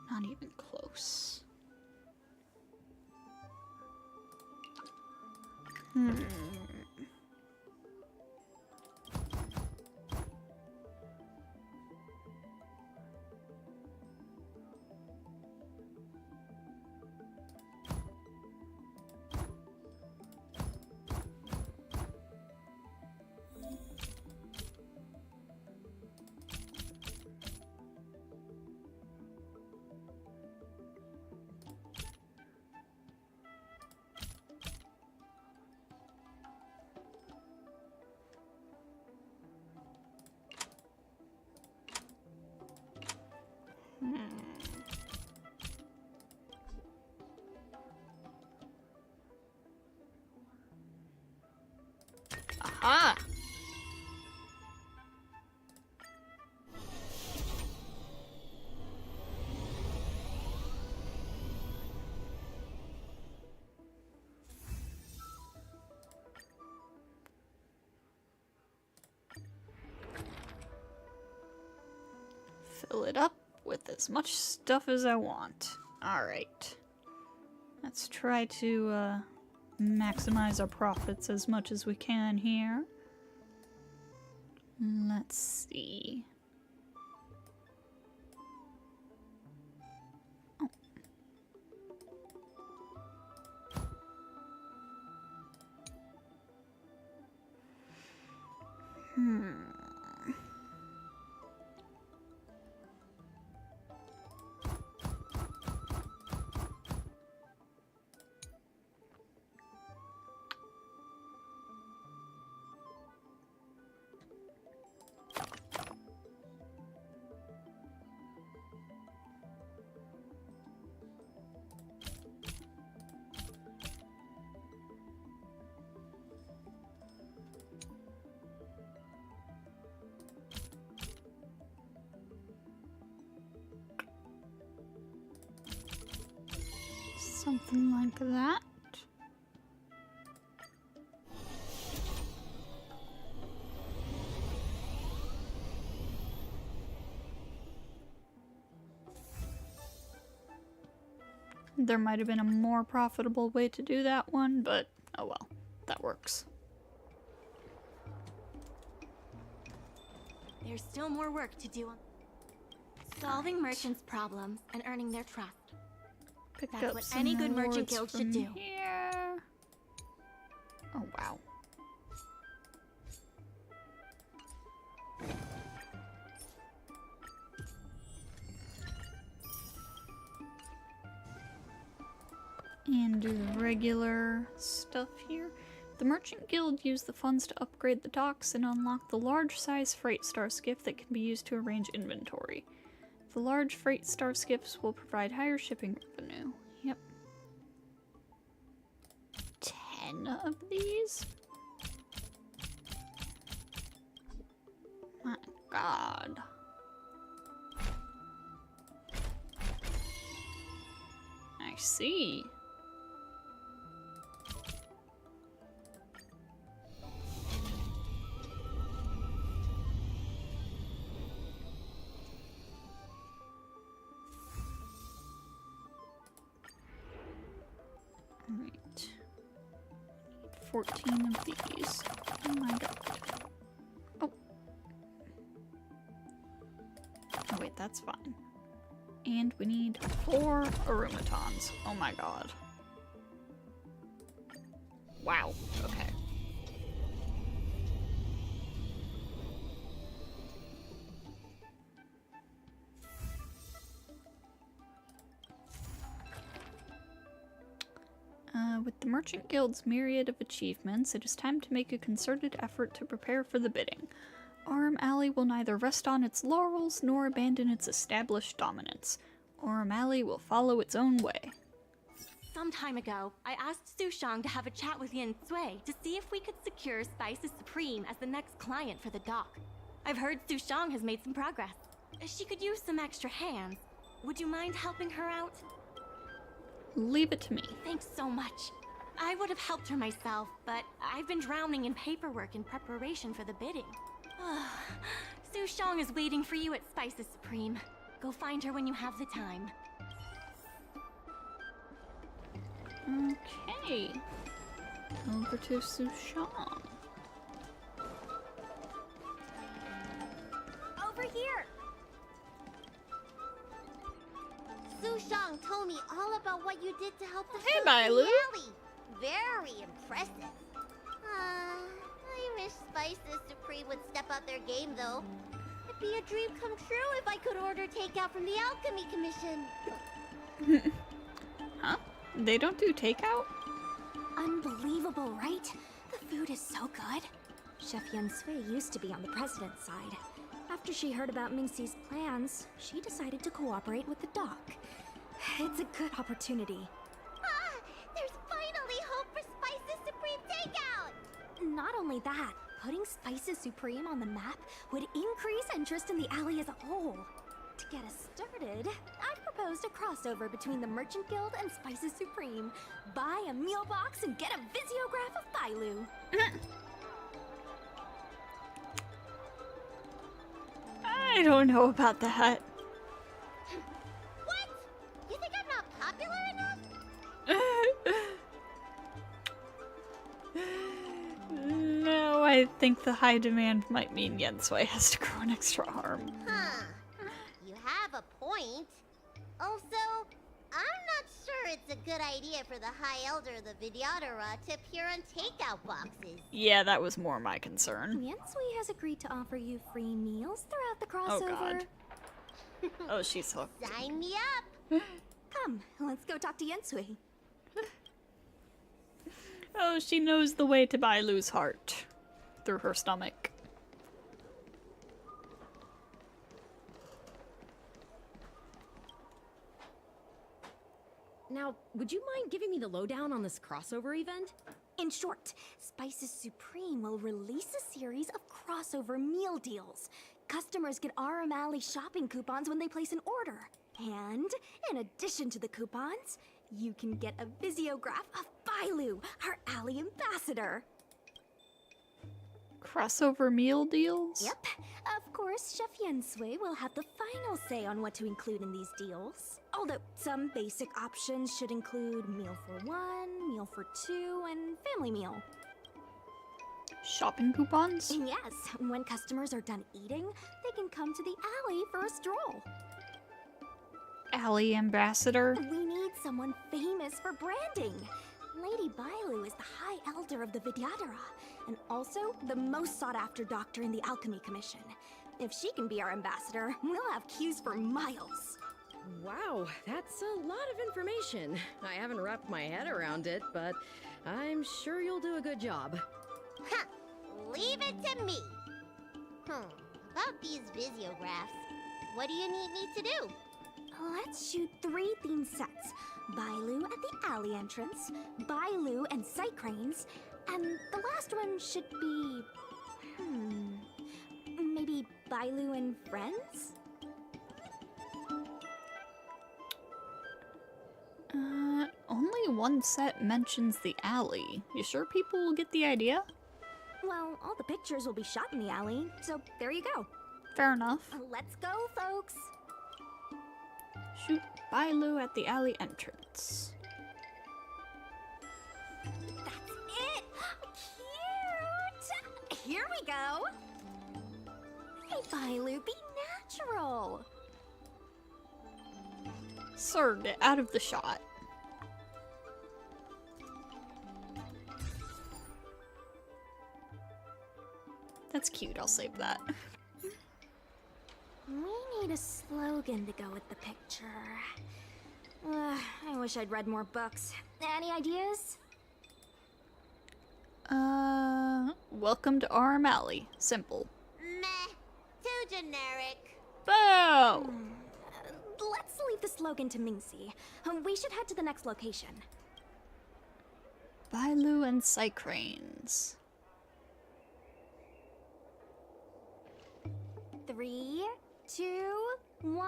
Not even close. fill it up with as much stuff as I want. Alright. Let's try to maximize our profits as much as we can here. Let's see. Oh. Something like that. There might have been a more profitable way to do that one, but oh well, that works. There's still more work to do on solving merchants' problems and earning their trust. Pick That's up what some any good merchant rewards guild from should do. Here. Oh wow. And do the regular stuff here. The Merchant Guild used the funds to upgrade the docks and unlock the large size freight star skiff that can be used to arrange inventory. The large freight star skiffs will provide higher shipping revenue. Yep. 10 of these? My god. I see. Alright. 14 of these. Oh my god. Oh. Oh wait, that's fine. And we need 4 Aurumatons. Oh my god. Wow. Okay. With the Merchant Guild's myriad of achievements, it is time to make a concerted effort to prepare for the bidding. Aurum Alley will neither rest on its laurels nor abandon its established dominance. Aurum Alley will follow its own way. Some time ago, I asked Su Shang to have a chat with Yin Sui to see if we could secure Spices Supreme as the next client for the dock. I've heard Su Shang has made some progress. She could use some extra hands. Would you mind helping her out? Leave it to me. Thanks so much. I would have helped her myself, but I've been drowning in paperwork in preparation for the bidding. Su Shang is waiting for you at Spices Supreme. Go find her when you have the time. Okay. Over to Su Shang. Over here! Su Shang told me all about what you did to help the Hey, folks in Bailu. the alley. Very impressive. I wish Spices Supreme would step up their game, though. It'd be a dream come true if I could order takeout from the Alchemy Commission. Huh? They don't do takeout? Unbelievable, right? The food is so good. Chef Yin Sui used to be on the president's side. After she heard about Mingxi's plans, she decided to cooperate with the dock. It's a good opportunity. Ah! There's finally hope for Spices Supreme takeout! Not only that, putting Spices Supreme on the map would increase interest in the alley as a whole. To get us started, I've proposed a crossover between the Merchant Guild and Spices Supreme. Buy a meal box and get a visiograph of Bailu. I don't know about that. I think the high demand might mean Yensui has to grow an extra arm. Huh. You have a point. Also, I'm not sure it's a good idea for the High Elder of the Vidyadhara to appear on takeout boxes. Yeah, that was more my concern. Yensui has agreed to offer you free meals throughout the Oh crossover. god. Oh, she's hooked. Sign me up! Come, let's go talk to Yensui. Oh, she knows the way to Bailu's heart. Through her stomach. Now, would you mind giving me the lowdown on this crossover event? In short, Spices Supreme will release a series of crossover meal deals. Customers get Aurum Alley shopping coupons when they place an order. And, in addition to the coupons, you can get a visiograph of Bailu, our alley ambassador. Crossover meal deals? Yep. Of course, Chef Yensui will have the final say on what to include in these deals. Although some basic options should include meal for one, meal for two, and family meal. Shopping coupons? Yes, when customers are done eating, they can come to the alley for a stroll. Alley ambassador? We need someone famous for branding. Lady Bailu is the High Elder of the Vidyadhara, and also the most sought-after doctor in the Alchemy Commission. If she can be our ambassador, we'll have queues for miles. Wow, that's a lot of information. I haven't wrapped my head around it, but I'm sure you'll do a good job. Ha! Leave it to me! About these visiographs, what do you need me to do? Let's shoot 3 theme sets. Bailu at the alley entrance, Bailu and sight cranes, and the last one should be... maybe Bailu and friends? Only one set mentions the alley. You sure people will get the idea? Well, all the pictures will be shot in the alley, so there you go. Fair enough. Let's go, folks! Shoot Bailu at the alley entrance. That's it! Cute! Here we go! Hey, Bailu, be natural! Sir, get out of the shot. That's cute, I'll save that. We need a slogan to go with the picture. I wish I'd read more books. Any ideas? Welcome to Aurum Alley. Simple. Meh. Too generic. Boo! Let's leave the slogan to Mingxi. We should head to the next location. Bailu and sight cranes. 3, 2, 1.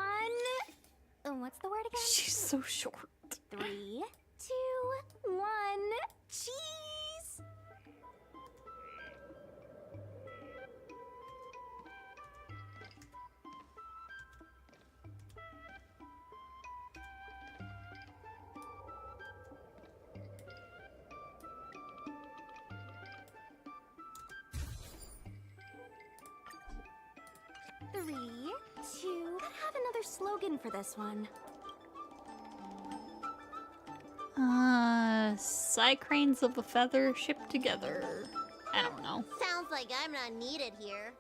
What's the word again? She's so short. 3, 2, 1. Cheese! Three, two. Gotta have another slogan for this one. Sight cranes of a feather shipped together. I don't know. Sounds like I'm not needed here.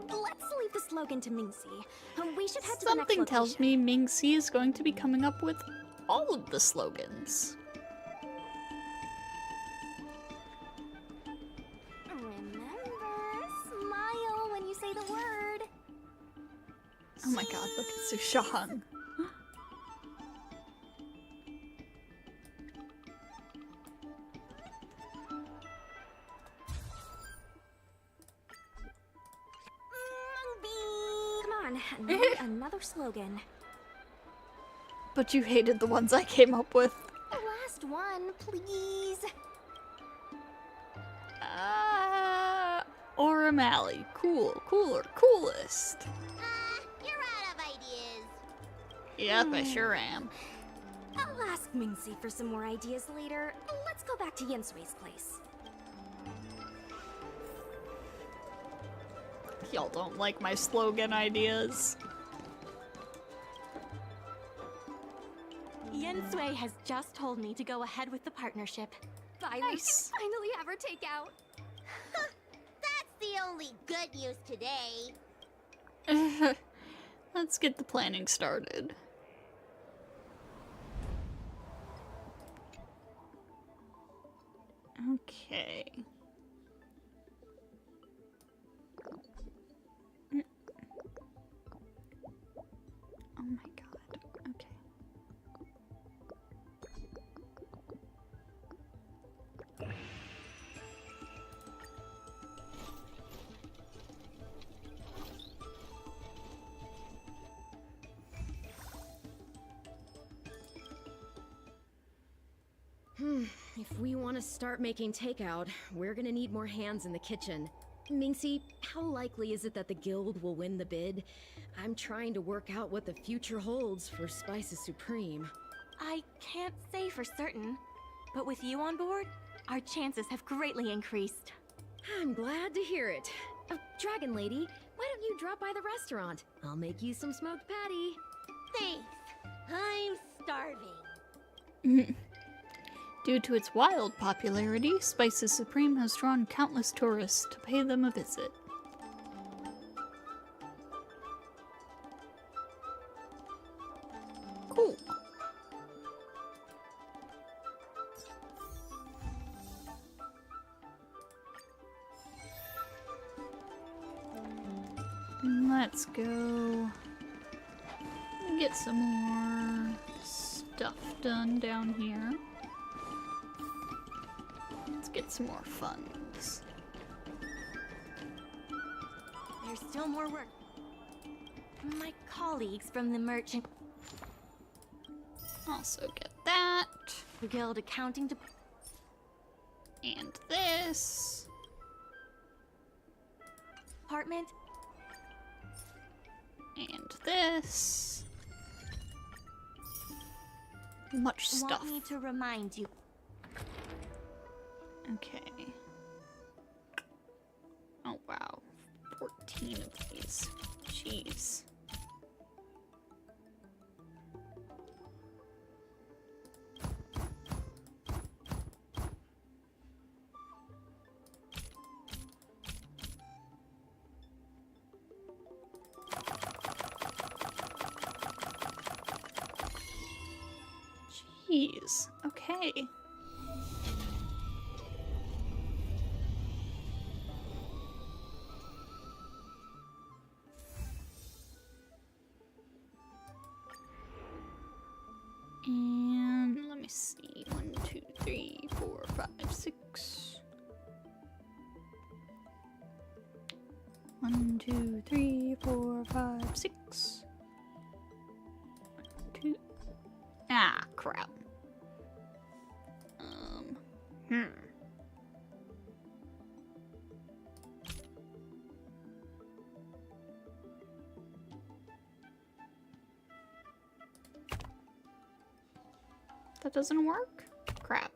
Let's leave the slogan to Mingxi. We should head to the next Something location. tells me Mingxi is going to be coming up with all of the slogans. Remember, smile when you say the word. Oh my god, look at Sushan. Come on, another slogan. But you hated the ones I came up with. The last one, please. Aurum Alley. Cool, cooler, coolest. You're out of ideas. Yep, I sure am. I'll ask Mingxi for some more ideas later. Let's go back to Yensui's place. Y'all don't like my slogan ideas. Yen Sui has just told me to go ahead with the partnership. Finally, Nice. finally have her takeout. That's the only good news today. Let's get the planning started. Okay. Oh my god. Okay. If we want to start making takeout, we're gonna need more hands in the kitchen. Minxie, how likely is it that the guild will win the bid? I'm trying to work out what the future holds for Spices Supreme. I can't say for certain, but with you on board, our chances have greatly increased. I'm glad to hear it. Dragon Lady, why don't you drop by the restaurant? I'll make you some smoked patty. Thanks. I'm starving. Due to its wild popularity, Spices Supreme has drawn countless tourists to pay them a visit. Cool. Let's go get some more stuff done down here. Let's get some more funds. There's still more work. My colleagues from the merchant Also get that. guild accounting And this. department. And this. Much stuff. Want me to remind you. Okay. Oh wow. 14 of these. Jeez. Jeez. Okay. And let me see. 1, 2, 3, 4, 5, 6. 1, 2, 3, 4, 5, 6. 1, 2. Ah, crap. That doesn't work? Crap.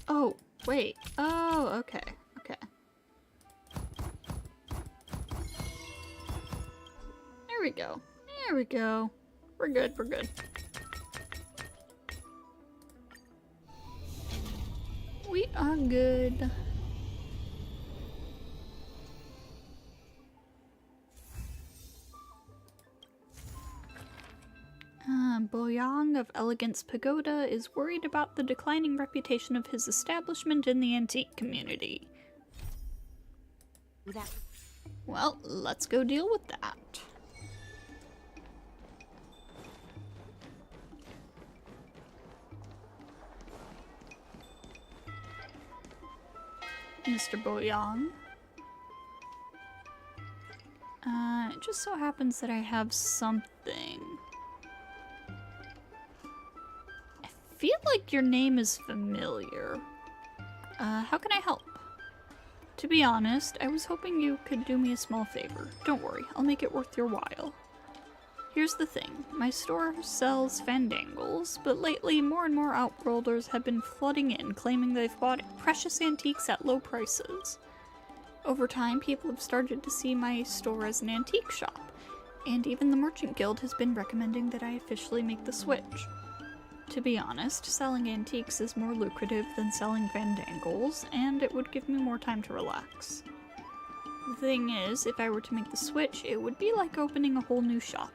Oh, wait. Oh, okay. Okay. There we go. There we go. We're good, we're good. We are good. Boyang of Elegance Pagoda is worried about the declining reputation of his establishment in the antique community. Well, let's go deal with that. Mr. Boyang. It just so happens that I have something. I feel like your name is familiar. How can I help? To be honest, I was hoping you could do me a small favor. Don't worry, I'll make it worth your while. Here's the thing, my store sells fandangles, but lately more and more Outworlders have been flooding in, claiming they've bought precious antiques at low prices. Over time, people have started to see my store as an antique shop, and even the Merchant Guild has been recommending that I officially make the switch. To be honest, selling antiques is more lucrative than selling fandangles, and it would give me more time to relax. The thing is, if I were to make the switch, it would be like opening a whole new shop,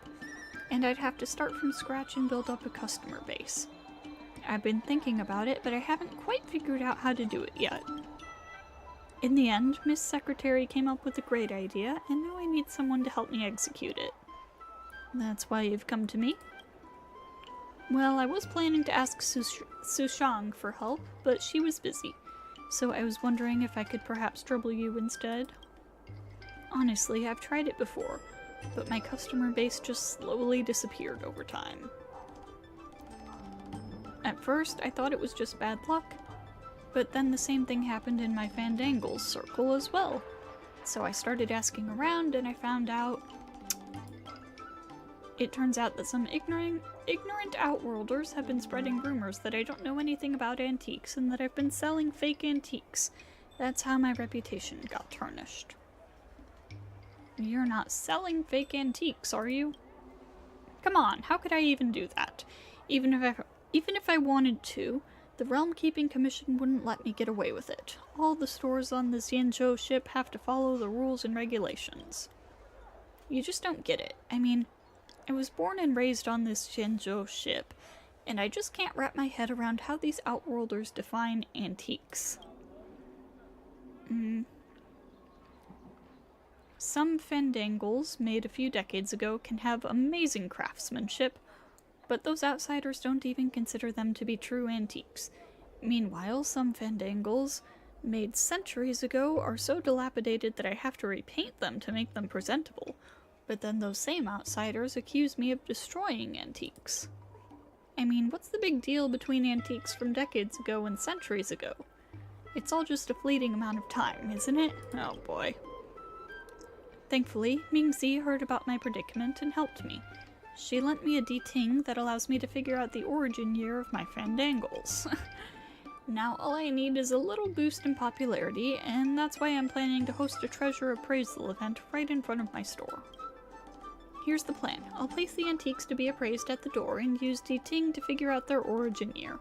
and I'd have to start from scratch and build up a customer base. I've been thinking about it, but I haven't quite figured out how to do it yet. In the end, Miss Secretary came up with a great idea, and now I need someone to help me execute it. That's why you've come to me? Well, I was planning to ask Sushang for help, but she was busy, so I was wondering if I could perhaps trouble you instead. Honestly, I've tried it before, but my customer base just slowly disappeared over time. At first, I thought it was just bad luck, but then the same thing happened in my Fandangles circle as well. So I started asking around and I found out... It turns out that some ignorant Outworlders have been spreading rumors that I don't know anything about antiques and that I've been selling fake antiques. That's how my reputation got tarnished. You're not selling fake antiques, are you? Come on, how could I even do that? Even if I wanted to, the Realm Keeping Commission wouldn't let me get away with it. All the stores on the Xianzhou ship have to follow the rules and regulations. You just don't get it. I mean, I was born and raised on this Xianzhou ship, and I just can't wrap my head around how these Outworlders define antiques. Some fandangles made a few decades ago can have amazing craftsmanship, but those outsiders don't even consider them to be true antiques. Meanwhile, some fandangles made centuries ago are so dilapidated that I have to repaint them to make them presentable, but then those same outsiders accuse me of destroying antiques. I mean, what's the big deal between antiques from decades ago and centuries ago? It's all just a fleeting amount of time, isn't it? Oh boy. Thankfully, Mingxi heard about my predicament and helped me. She lent me a D-Ting that allows me to figure out the origin year of my fandangles. Now all I need is a little boost in popularity, and that's why I'm planning to host a treasure appraisal event right in front of my store. Here's the plan. I'll place the antiques to be appraised at the door and use D-Ting to figure out their origin year.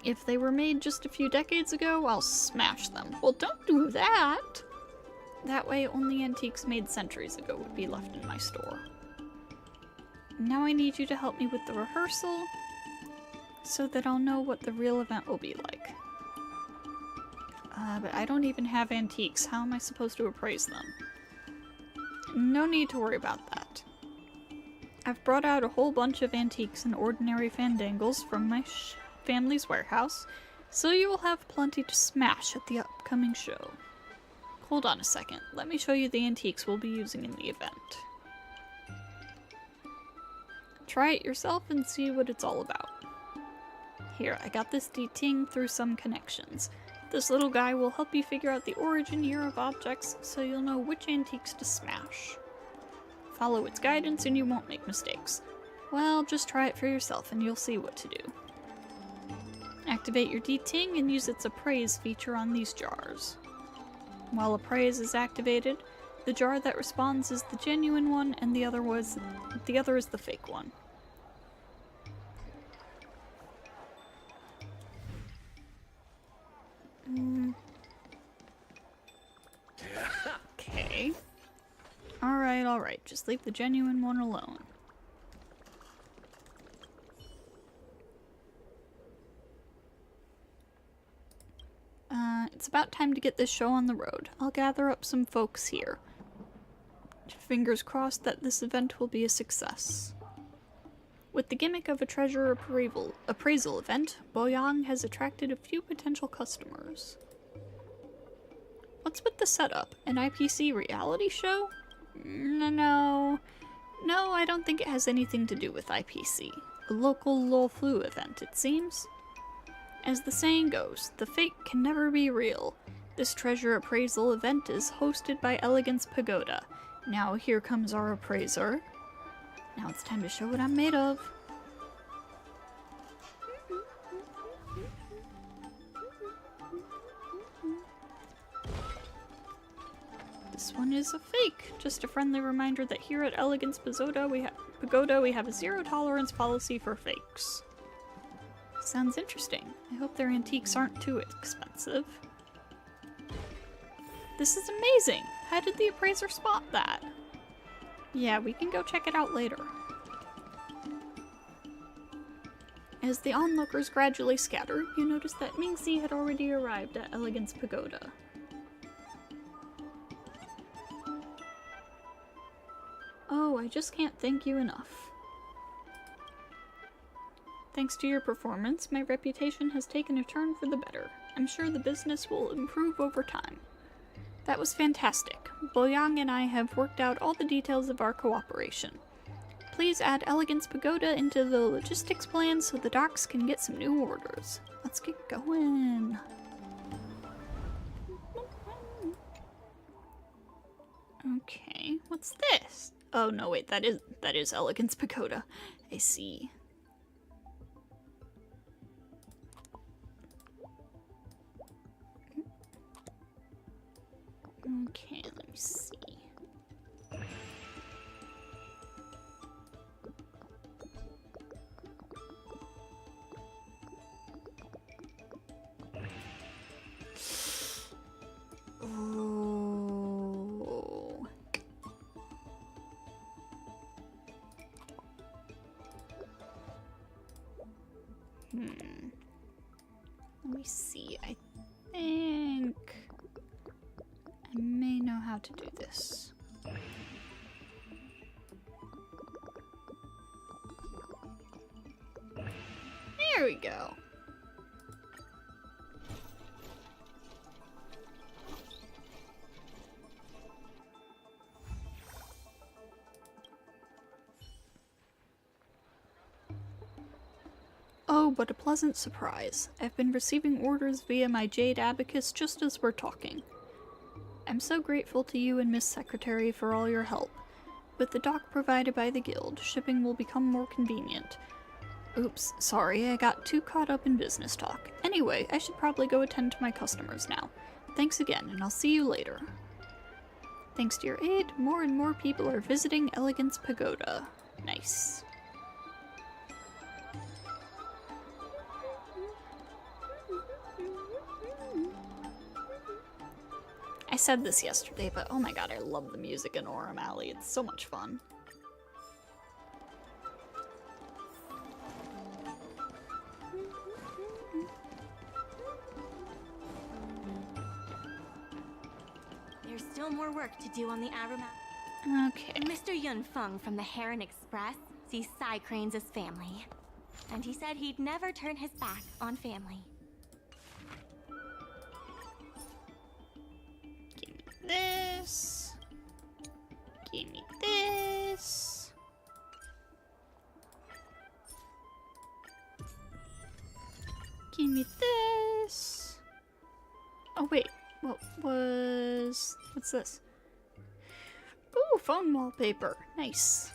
If they were made just a few decades ago, I'll smash them. Well, don't do that! That way, only antiques made centuries ago would be left in my store. Now I need you to help me with the rehearsal, so that I'll know what the real event will be like. But I don't even have antiques. How am I supposed to appraise them? No need to worry about that. I've brought out a whole bunch of antiques and ordinary fandangles from my family's warehouse, so you will have plenty to smash at the upcoming show. Hold on a second. Let me show you the antiques we'll be using in the event. Try it yourself and see what it's all about. Here, I got this D-Ting through some connections. This little guy will help you figure out the origin year of objects so you'll know which antiques to smash. Follow its guidance and you won't make mistakes. Well, just try it for yourself and you'll see what to do. Activate your D-Ting and use its appraise feature on these jars. While appraise is activated, the jar that responds is the genuine one and the other is the fake one. Okay. Alright, just leave the genuine one alone. It's about time to get this show on the road. I'll gather up some folks here. Fingers crossed that this event will be a success. With the gimmick of a treasure appraisal event, Boyang has attracted a few potential customers. What's with the setup? An IPC reality show? No, I don't think it has anything to do with IPC. A local Lol Flu event, it seems. As the saying goes, the fake can never be real. This treasure appraisal event is hosted by Elegance Pagoda. Now here comes our appraiser. Now it's time to show what I'm made of. This one is a fake. Just a friendly reminder that here at Elegance Pagoda we have a zero tolerance policy for fakes. Sounds interesting. I hope their antiques aren't too expensive. This is amazing! How did the appraiser spot that? Yeah, we can go check it out later. As the onlookers gradually scatter, you notice that Mingxi had already arrived at Elegance Pagoda. Oh, I just can't thank you enough. Thanks to your performance, my reputation has taken a turn for the better. I'm sure the business will improve over time. That was fantastic. Boyang and I have worked out all the details of our cooperation. Please add Elegance Pagoda into the logistics plan so the docks can get some new orders. Let's get going. Okay, what's this? Oh no, wait, that is Elegance Pagoda. I see. Okay, let me see. Oh. Let me see. I think I may know how to do this. There we go. Oh, what a pleasant surprise. I've been receiving orders via my Jade Abacus just as we're talking. I'm so grateful to you and Miss Secretary for all your help. With the dock provided by the guild, shipping will become more convenient. Oops, sorry, I got too caught up in business talk. Anyway, I should probably go attend to my customers now. Thanks again, and I'll see you later. Thanks to your aid, more and more people are visiting Elegance Pagoda. Nice. I said this yesterday, but oh my god, I love the music in Aurum Alley. It's so much fun. There's still more work to do on the Aurum. Okay. Mr. Yun Feng from the Heron Express sees Psy Cranes as family. And he said he'd never turn his back on family. This. Give me this. Give me this. Oh wait, what's this? Ooh, phone wallpaper. Nice.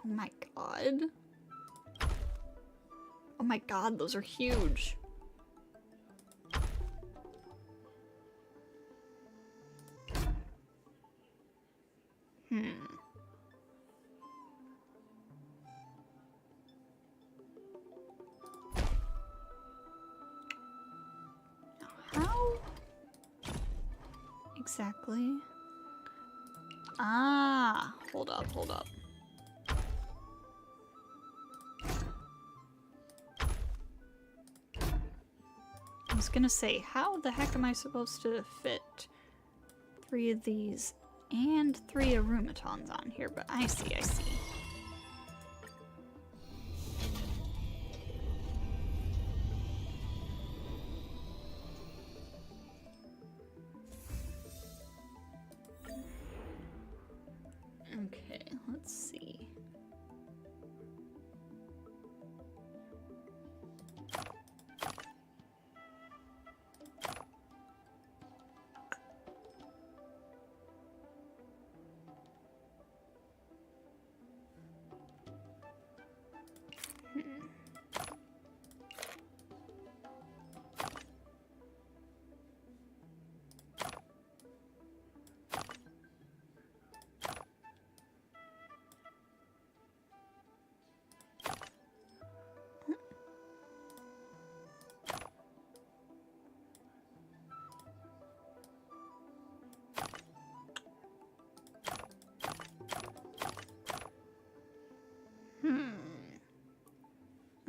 Oh my god. Oh my god, those are huge. How exactly? Ah, hold up. I was gonna say, how the heck am I supposed to fit 3 of these and 3 Aurumatons on here? But I see. let's see.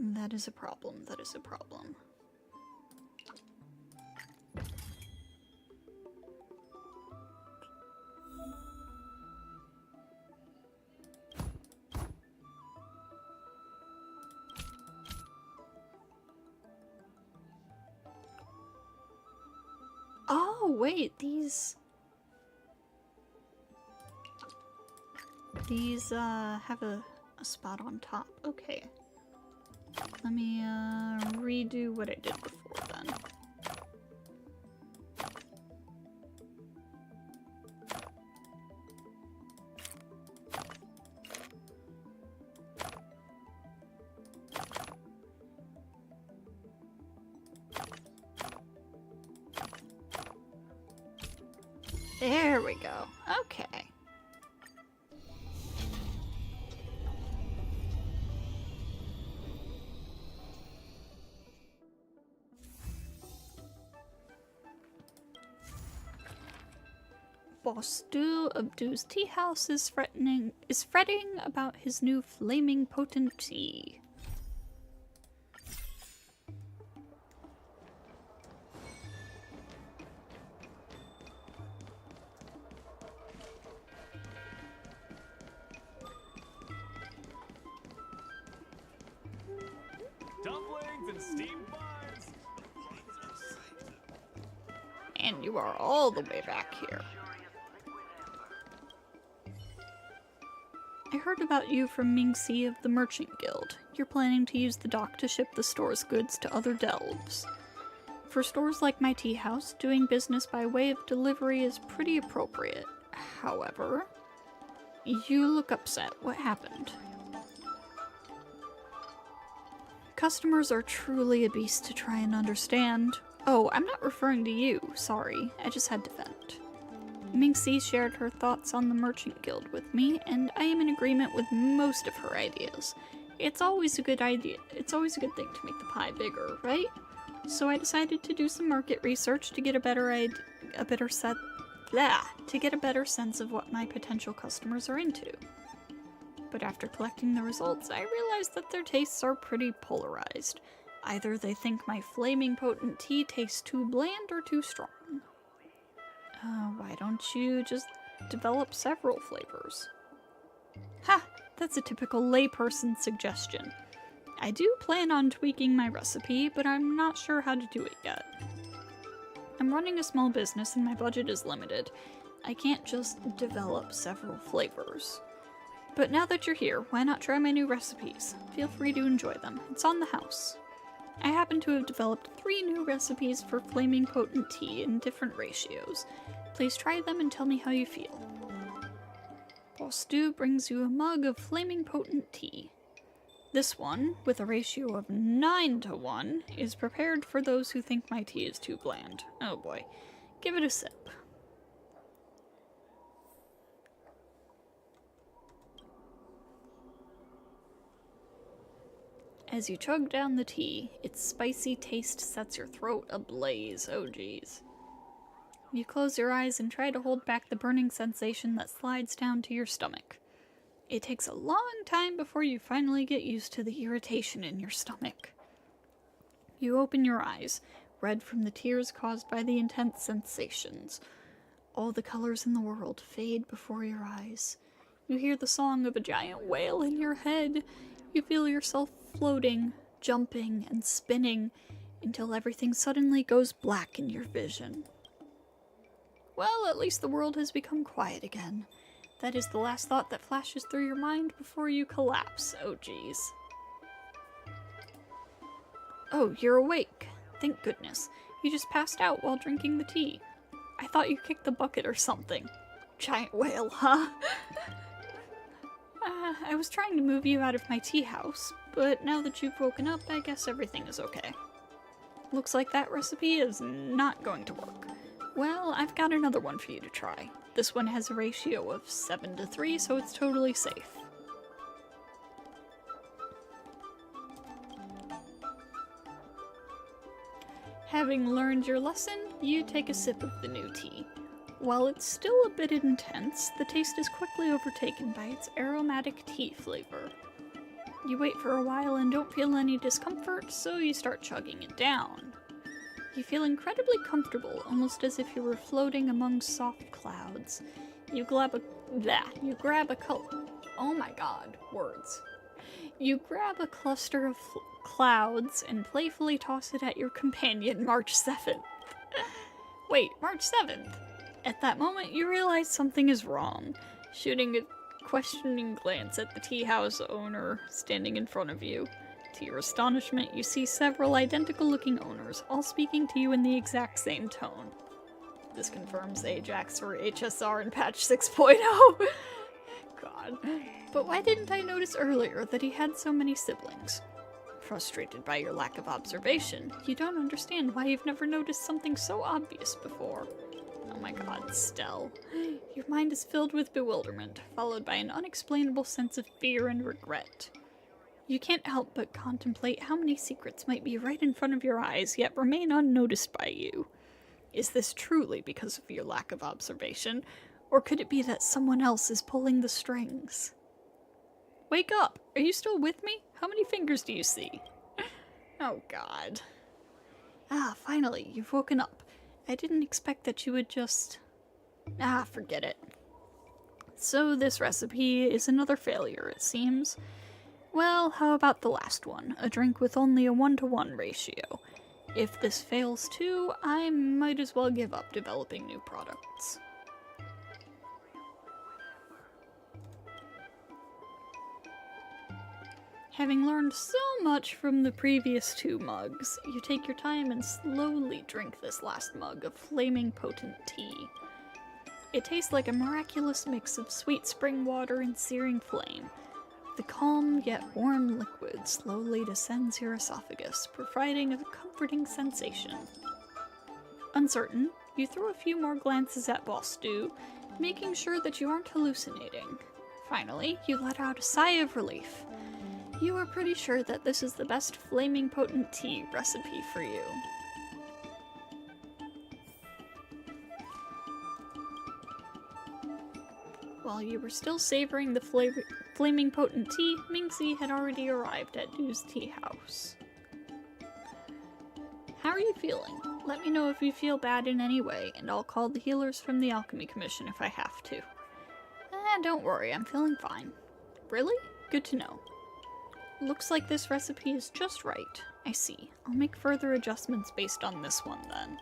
That is a problem. That is a problem. Oh, wait, these have a spot on top. Okay. Let me redo what I did before then. There we go. Okay. Bustle of Dew's tea house is fretting about his new flaming potent tea. Dumplings and steamed buns. And you are all the way back here. I heard about you from Mingxi of the Merchant Guild. You're planning to use the dock to ship the store's goods to other delves. For stores like my tea house, doing business by way of delivery is pretty appropriate. However, you look upset. What happened? Customers are truly a beast to try and understand. Oh, I'm not referring to you. Sorry, I just had to vent. Mingxi shared her thoughts on the Merchant Guild with me, and I am in agreement with most of her ideas. It's always a good idea. It's always a good thing to make the pie bigger, right? So I decided to do some market research to get a better sense of what my potential customers are into. But after collecting the results, I realized that their tastes are pretty polarized. Either they think my flaming potent tea tastes too bland or too strong. Why don't you just develop several flavors? Ha! That's a typical layperson suggestion. I do plan on tweaking my recipe, but I'm not sure how to do it yet. I'm running a small business and my budget is limited. I can't just develop several flavors. But now that you're here, why not try my new recipes? Feel free to enjoy them. It's on the house. I happen to have developed 3 new recipes for flaming potent tea in different ratios. Please try them and tell me how you feel. Bustle brings you a mug of flaming potent tea. This one, with a ratio of 9-to-1, is prepared for those who think my tea is too bland. Oh boy. Give it a sip. As you chug down the tea, its spicy taste sets your throat ablaze. Oh geez. You close your eyes and try to hold back the burning sensation that slides down to your stomach. It takes a long time before you finally get used to the irritation in your stomach. You open your eyes, red from the tears caused by the intense sensations. All the colors in the world fade before your eyes. You hear the song of a giant whale in your head. You feel yourself floating, jumping, and spinning until everything suddenly goes black in your vision. Well, at least the world has become quiet again. That is the last thought that flashes through your mind before you collapse. Oh geez. Oh, you're awake. Thank goodness. You just passed out while drinking the tea. I thought you kicked the bucket or something. Giant whale, huh? I was trying to move you out of my tea house, but now that you've woken up, I guess everything is okay. Looks like that recipe is not going to work. Well, I've got another one for you to try. This one has a ratio of 7-3, so it's totally safe. Having learned your lesson, you take a sip of the new tea. While it's still a bit intense, the taste is quickly overtaken by its aromatic tea flavor. You wait for a while and don't feel any discomfort, so you start chugging it down. You feel incredibly comfortable, almost as if you were floating among soft clouds. You grab a cluster of clouds and playfully toss it at your companion, March 7th. Wait, March 7th? At that moment, you realize something is wrong. Shooting a questioning glance at the tea house owner standing in front of you. To your astonishment, you see several identical-looking owners, all speaking to you in the exact same tone. This confirms Ajax for HSR in patch 6.0. God. But why didn't I notice earlier that he had so many siblings? Frustrated by your lack of observation, you don't understand why you've never noticed something so obvious before. Oh my god, Stell. Your mind is filled with bewilderment, followed by an unexplainable sense of fear and regret. You can't help but contemplate how many secrets might be right in front of your eyes, yet remain unnoticed by you. Is this truly because of your lack of observation, or could it be that someone else is pulling the strings? Wake up! Are you still with me? How many fingers do you see? Oh god. Ah, finally, you've woken up. I didn't expect that you would just... forget it. So this recipe is another failure, it seems. Well, how about the last one? A drink with only a 1-to-1 ratio. If this fails too, I might as well give up developing new products. Having learned so much from the previous 2 mugs, you take your time and slowly drink this last mug of flaming potent tea. It tastes like a miraculous mix of sweet spring water and searing flame. The calm yet warm liquid slowly descends your esophagus, providing a comforting sensation. Uncertain, you throw a few more glances at Bustle, making sure that you aren't hallucinating. Finally, you let out a sigh of relief. You are pretty sure that this is the best flaming potent tea recipe for you. While you were still savoring the flaming potent tea, Minxie had already arrived at Du's tea house. How are you feeling? Let me know if you feel bad in any way, and I'll call the healers from the Alchemy Commission if I have to. Don't worry, I'm feeling fine. Really? Good to know. Looks like this recipe is just right. I see. I'll make further adjustments based on this one then.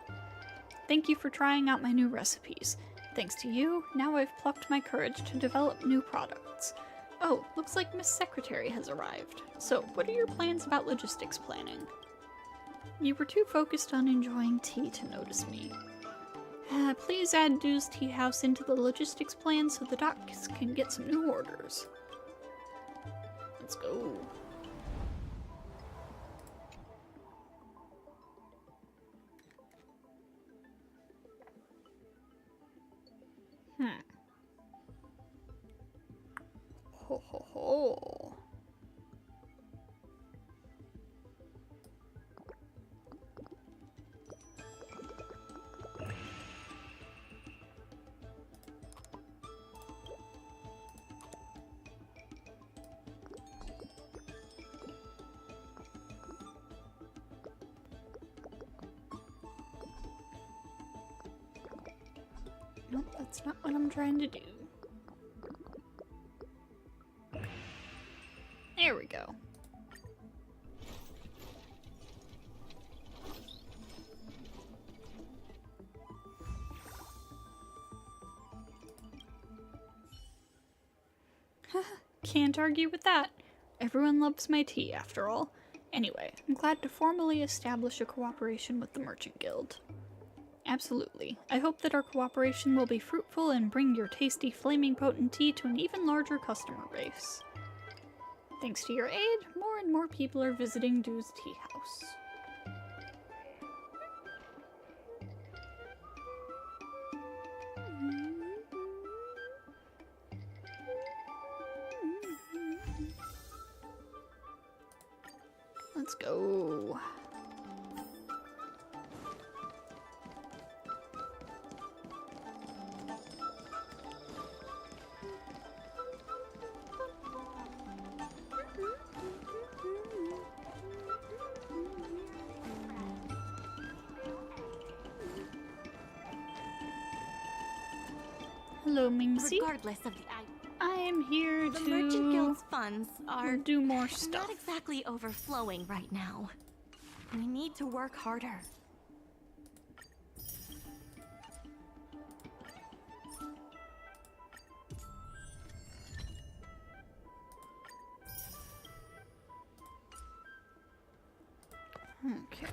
Thank you for trying out my new recipes. Thanks to you, now I've plucked my courage to develop new products. Oh, looks like Miss Secretary has arrived. So, what are your plans about logistics planning? You were too focused on enjoying tea to notice me. Please add Du's tea house into the logistics plan so the docs can get some new orders. Let's go. Ho ho ho. Nope, that's not what I'm trying to do. There we go. Can't argue with that. Everyone loves my tea, after all. Anyway, I'm glad to formally establish a cooperation with the Merchant Guild. Absolutely. I hope that our cooperation will be fruitful and bring your tasty flaming potent tea to an even larger customer base. Thanks to your aid, more and more people are visiting Dew's Tea House. Let's go. Hello, Mingxi. Regardless of the I am here the to Merchant Guild's funds are do more stuff. not exactly overflowing right now. We need to work harder. Okay.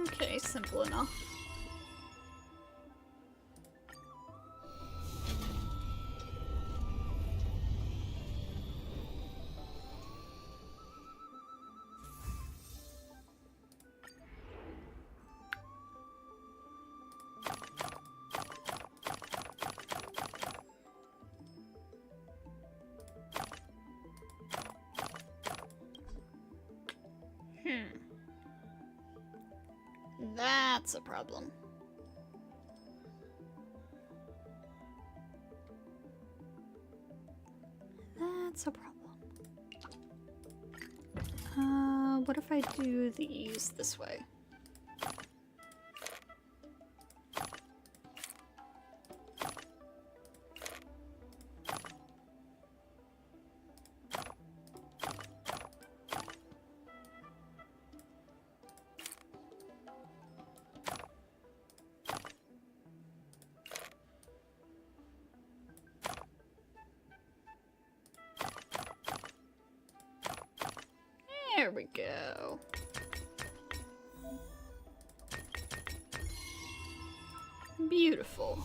Okay, simple enough. That's a problem. That's a problem. What if I do these this way? There we go. Beautiful.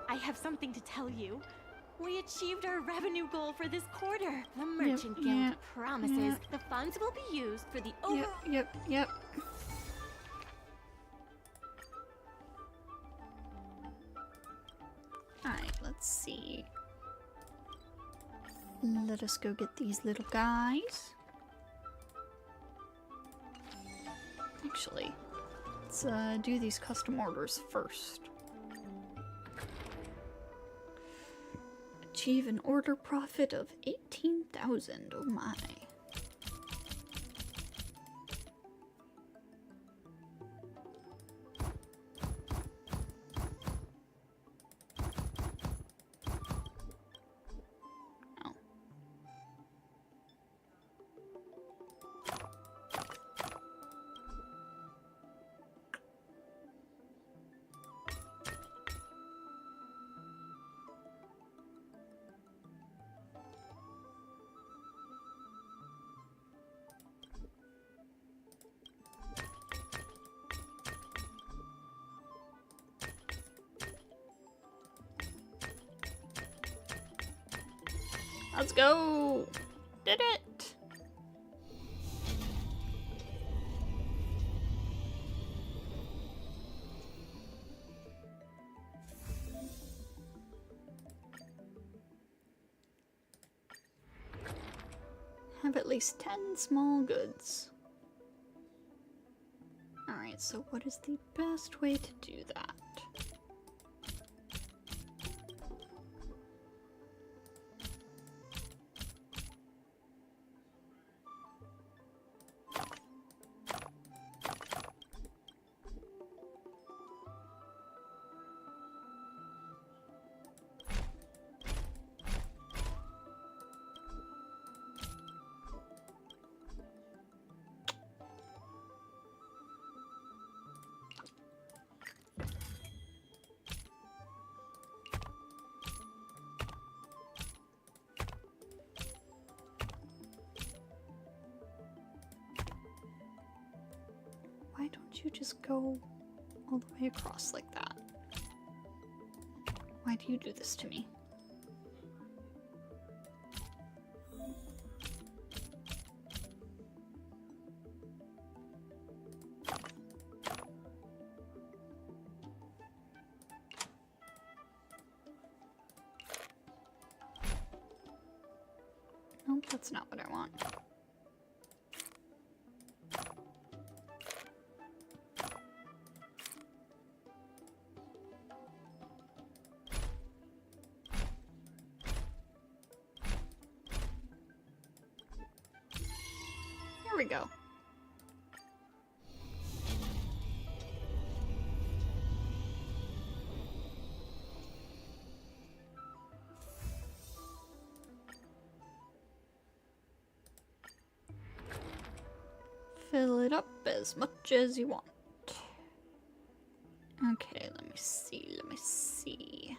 I have something to tell you. We achieved our revenue goal for this quarter. The Merchant Guild promises the funds will be used for the over- Yep. Alright, let's see. Let us go get these little guys. Actually, let's do these custom orders first. Achieve an order profit of 18,000. Oh my. Oh. Let's go! Did it! Have at least 10 small goods. Alright, so what is the best way to do that? Why don't you just go all the way across like that? Why do you do this to me? Nope, that's not what I want. Here we go. Fill it up as much as you want. Okay, let me see, let me see.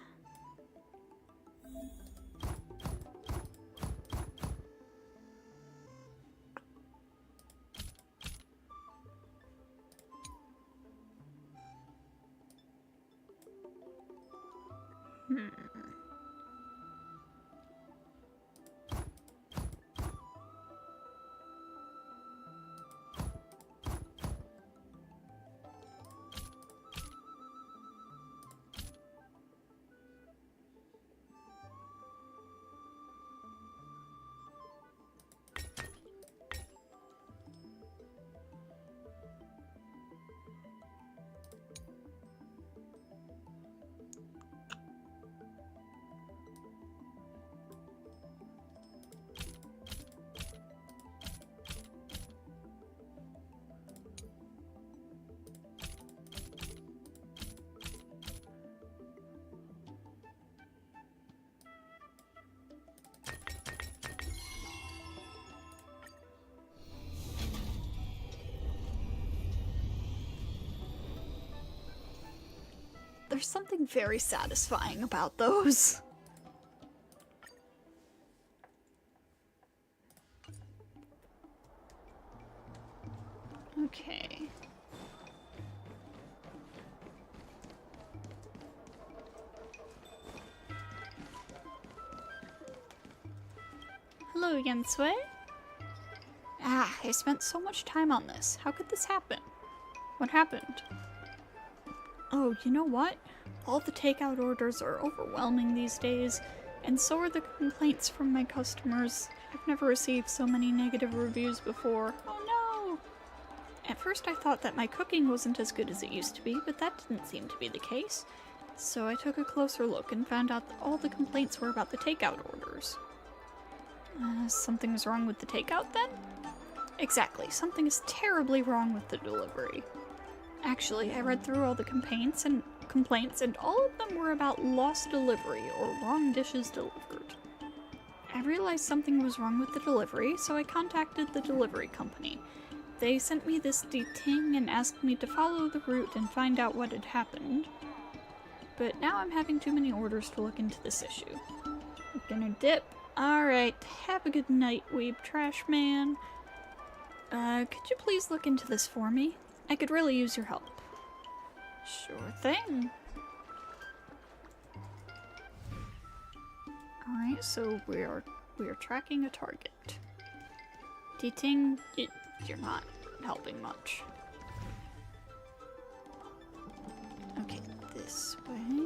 There's something very satisfying about those. Okay. Hello, Yensui. Ah, I spent so much time on this. How could this happen? What happened? Oh, you know what? All the takeout orders are overwhelming these days, and so are the complaints from my customers. I've never received so many negative reviews before. Oh no! At first I thought that my cooking wasn't as good as it used to be, but that didn't seem to be the case. So I took a closer look and found out that all the complaints were about the takeout orders. Something was wrong with the takeout then? Exactly, something is terribly wrong with the delivery. Actually, I read through all the complaints and all of them were about lost delivery or wrong dishes delivered. I realized something was wrong with the delivery, so I contacted the delivery company. They sent me this ting and asked me to follow the route and find out what had happened. But now I'm having too many orders to look into this issue. I'm gonna dip. Alright, have a good night, weeb trash man. Could you please look into this for me? I could really use your help. Sure thing. Alright, so we are We are tracking a target. Ting, you're not helping much. Okay, this way.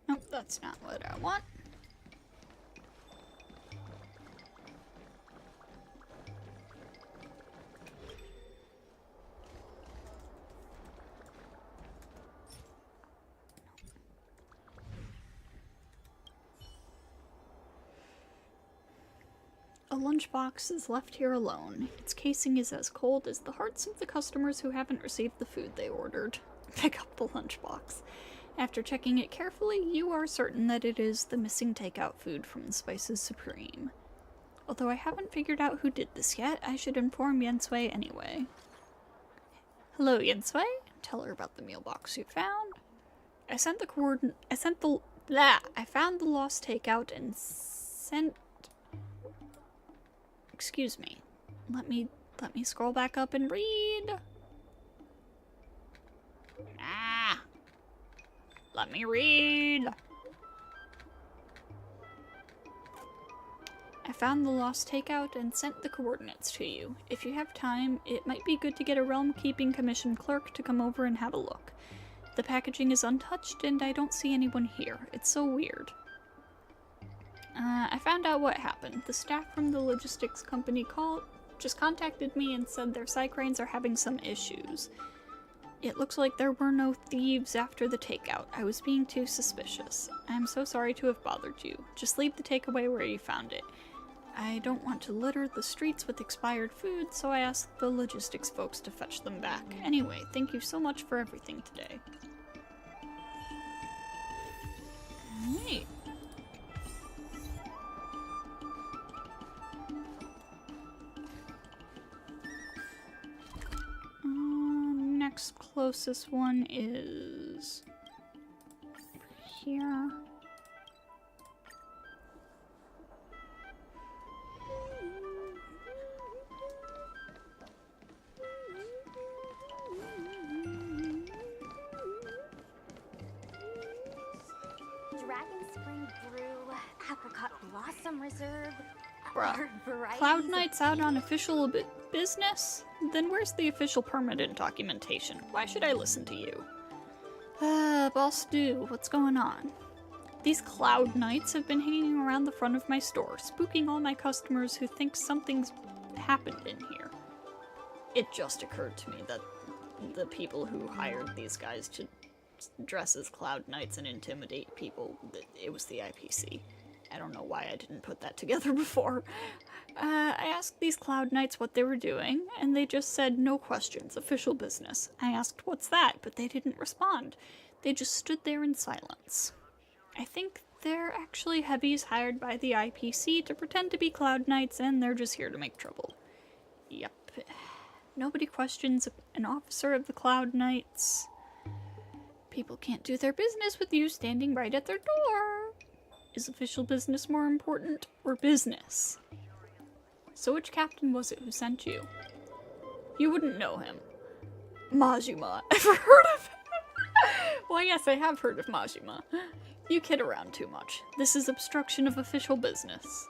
Nope, that's not what I want. A lunchbox is left here alone. Its casing is as cold as the hearts of the customers who haven't received the food they ordered. Pick up the lunchbox. After checking it carefully, you are certain that it is the missing takeout food from Spices Supreme. Although I haven't figured out who did this yet, I should inform Yensui anyway. Hello, Yensui. Tell her about the meal box you found. I found the lost takeout and sent... Excuse me. Let me scroll back up and read. Let me read. I found the lost takeout and sent the coordinates to you. If you have time, it might be good to get a realm-keeping commission clerk to come over and have a look. The packaging is untouched and I don't see anyone here. It's so weird. I found out what happened. The staff from the logistics company just contacted me and said their Psycranes are having some issues. It looks like there were no thieves after the takeout. I was being too suspicious. I'm so sorry to have bothered you. Just leave the takeaway where you found it. I don't want to litter the streets with expired food, so I asked the logistics folks to fetch them back. Anyway, thank you so much for everything today. Alright. Next closest one is here. Dragon Spring Brew, Apricot Blossom Reserve. Bruh. Cloud Knight's out on official business? Then where's the official permanent documentation? Why should I listen to you? Boss Do, what's going on? These Cloud Knights have been hanging around the front of my store, spooking all my customers who think something's happened in here. It just occurred to me that the people who hired these guys to dress as Cloud Knights and intimidate people, it was the IPC. I don't know why I didn't put that together before. I asked these Cloud Knights what they were doing, and they just said, no questions, official business. I asked, what's that? But they didn't respond. They just stood there in silence. I think they're actually heavies hired by the IPC to pretend to be Cloud Knights, and they're just here to make trouble. Yep. Nobody questions an officer of the Cloud Knights. People can't do their business with you standing right at their door. Is official business more important, or business? So which captain was it who sent you? You wouldn't know him. Majima. Ever heard of him? Well, yes, I have heard of Majima. You kid around too much. This is obstruction of official business.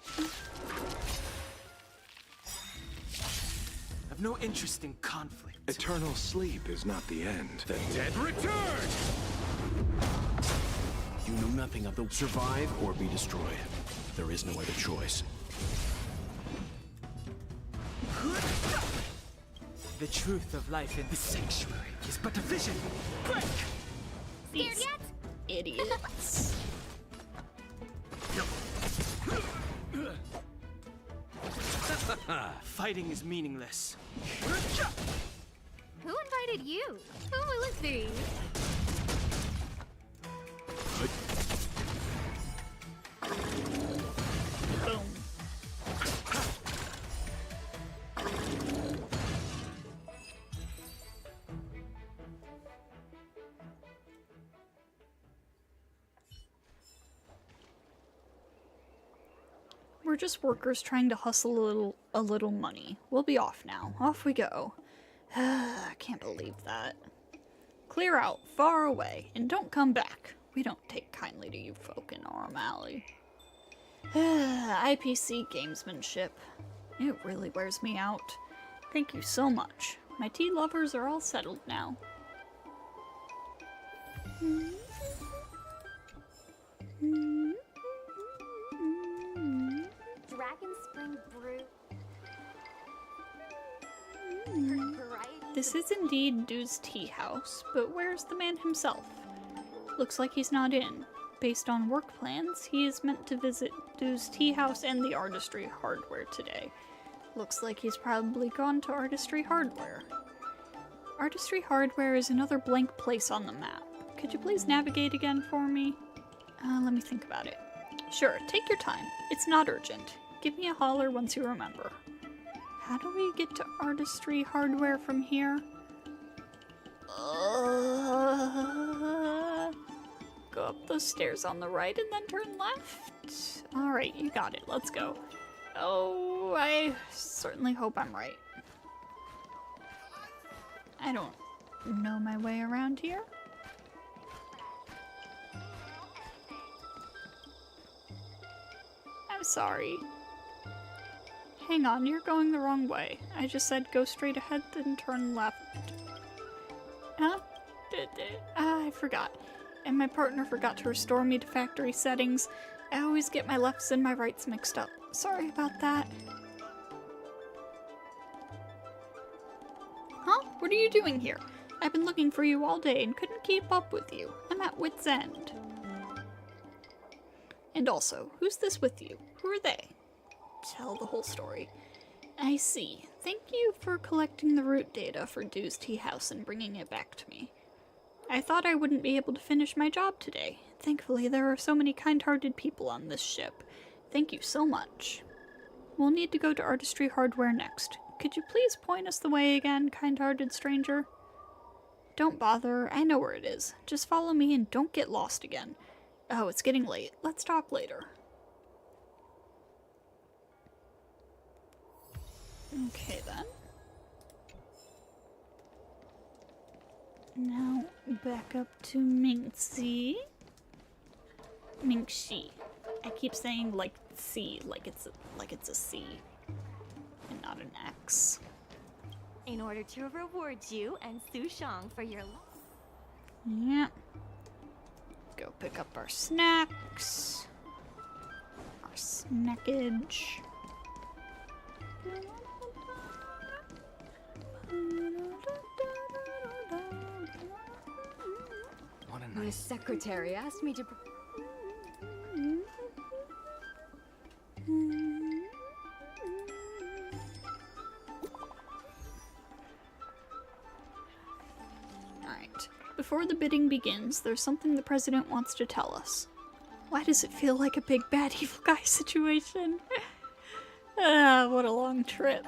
I've no interest in conflict. Eternal sleep is not the end. The dead return! You know nothing of the survive or be destroyed. There is no other choice. The truth of life in the sanctuary is but a vision. Break! These idiots. Fighting is meaningless. Who invited you? Who will it be? Boom. we're just workers trying to hustle a little money. We'll be off now. Off we go. I can't believe that. Clear out, far away, and don't come back. We don't take kindly to you folk in Aurum Alley. IPC gamesmanship. It really wears me out. Thank you so much. My tea lovers are all settled now. Dragon Spring Brew. This is indeed Dew's tea house, but where's the man himself? Looks like he's not in. Based on work plans, he is meant to visit Dew's tea house and the Artistry Hardware today. Looks like he's probably gone to Artistry Hardware. Artistry Hardware is another blank place on the map. Could you please navigate again for me? Let me think about it. Sure, take your time. It's not urgent. Give me a holler once you remember. How do we get to Artistry Hardware from here? Go up those stairs on the right and then turn left? Alright, you got it. Let's go. Oh, I certainly hope I'm right. I don't know my way around here. I'm sorry. Hang on, you're going the wrong way. I just said go straight ahead, then turn left. Huh? I forgot. And my partner forgot to restore me to factory settings. I always get my lefts and my rights mixed up. Sorry about that. Huh? What are you doing here? I've been looking for you all day and couldn't keep up with you. I'm at wit's end. And also, who's this with you? Who are they? Tell the whole story. I see. Thank you for collecting the route data for Dew's tea house and bringing it back to me. I thought I wouldn't be able to finish my job today. Thankfully, there are so many kind-hearted people on this ship. Thank you so much. We'll need to go to Artistry Hardware next. Could you please point us the way again, kind-hearted stranger? Don't bother, I know where it is. Just follow me and don't get lost again. Oh, it's getting late. Let's talk later. Okay then. Now, back up to Mingxi. Mingxi. I keep saying like C, like it's a C, and not an X. In order to reward you and Su Shang for your loss. Yeah. Let's go pick up our snacks. Our snackage. What a My nice... secretary asked me to... Alright. Before the bidding begins, there's something the president wants to tell us. Why does it feel like a big bad evil guy situation? What a long trip.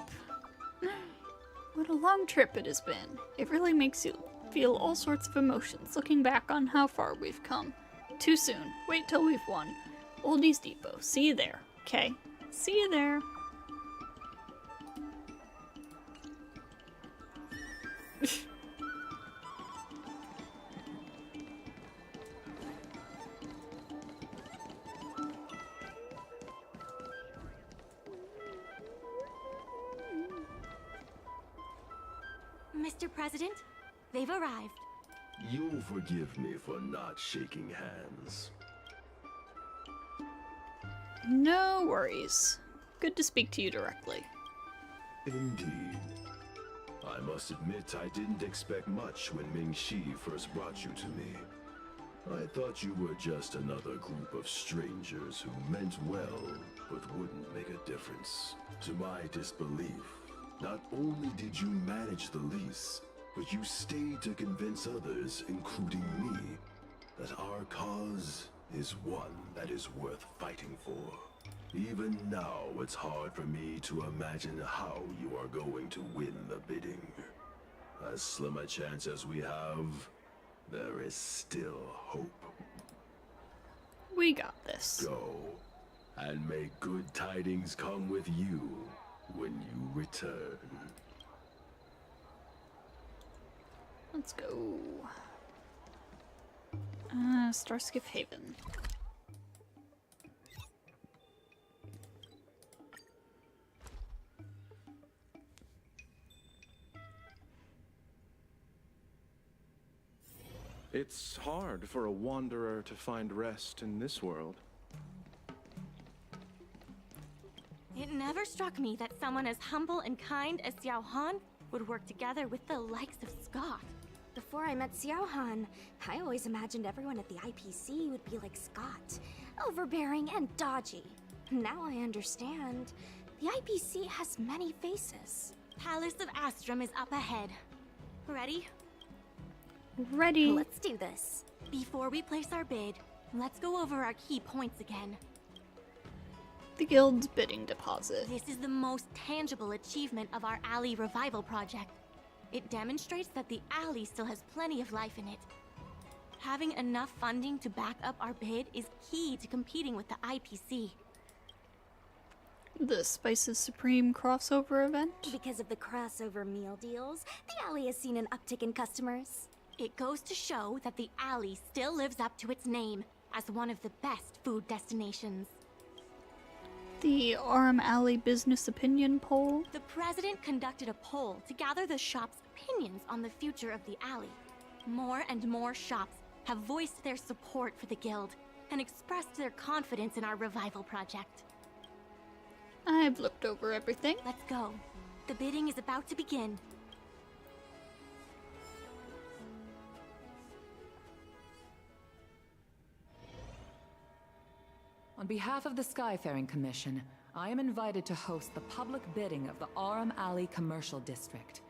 What a long trip it has been. It really makes you feel all sorts of emotions looking back on how far we've come. Too soon. Wait till we've won. Oldies Depot. See you there. Okay. See you there. Mr. President, they've arrived. You'll forgive me for not shaking hands. No worries. Good to speak to you directly. Indeed. I must admit I didn't expect much when Mingxi first brought you to me. I thought you were just another group of strangers who meant well, but wouldn't make a difference. To my disbelief, not only did you manage the lease, but you stayed to convince others, including me, that our cause is one that is worth fighting for. Even now, it's hard for me to imagine how you are going to win the bidding. As slim a chance as we have, there is still hope. We got this. Go. And may good tidings come with you when you return. Let's go. Starskiff Haven. It's hard for a wanderer to find rest in this world. It never struck me that someone as humble and kind as Xiao Han would work together with the likes of Scott. Before I met Xiao Han, I always imagined everyone at the IPC would be like Scott, overbearing and dodgy. Now I understand. The IPC has many faces. Palace of Astrum is up ahead. Ready? Ready. Let's do this. Before we place our bid, let's go over our key points again. The Guild's bidding deposit. This is the most tangible achievement of our alley revival project. It demonstrates that the alley still has plenty of life in it. Having enough funding to back up our bid is key to competing with the IPC. The Spices Supreme crossover event. Because of the crossover meal deals, the alley has seen an uptick in customers. It goes to show that the alley still lives up to its name as one of the best food destinations. The Aurum Alley Business Opinion Poll. The president conducted a poll to gather the shop's opinions on the future of the alley. More and more shops have voiced their support for the guild and expressed their confidence in our revival project. I've looked over everything. Let's go. The bidding is about to begin. On behalf of the Skyfaring Commission, I am invited to host the public bidding of the Aurum Alley Commercial District.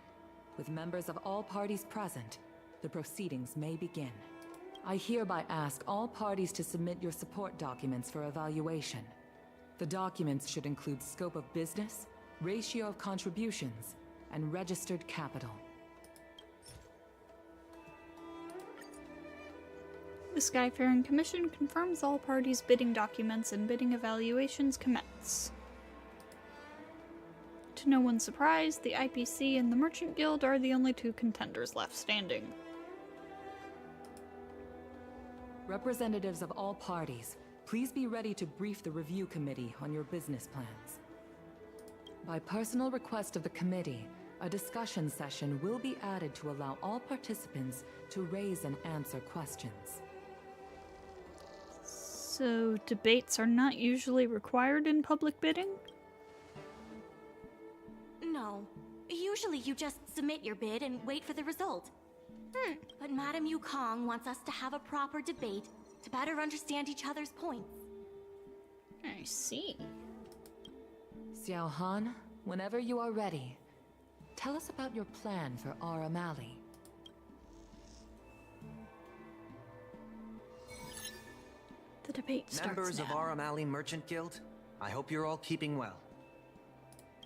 With members of all parties present, the proceedings may begin. I hereby ask all parties to submit your support documents for evaluation. The documents should include scope of business, ratio of contributions, and registered capital. The Skyfaring Commission confirms all parties' bidding documents and bidding evaluations commence. To no one's surprise, the IPC and the Merchant Guild are the only two contenders left standing. Representatives of all parties, please be ready to brief the review committee on your business plans. By personal request of the committee, a discussion session will be added to allow all participants to raise and answer questions. So, debates are not usually required in public bidding? No. Usually you just submit your bid and wait for the result. But Madame Yukong wants us to have a proper debate to better understand each other's points. I see. Xiao Han, whenever you are ready, tell us about your plan for Aurum Alley. The debate starts Members of now. Aurum Alley Merchant Guild, I hope you're all keeping well.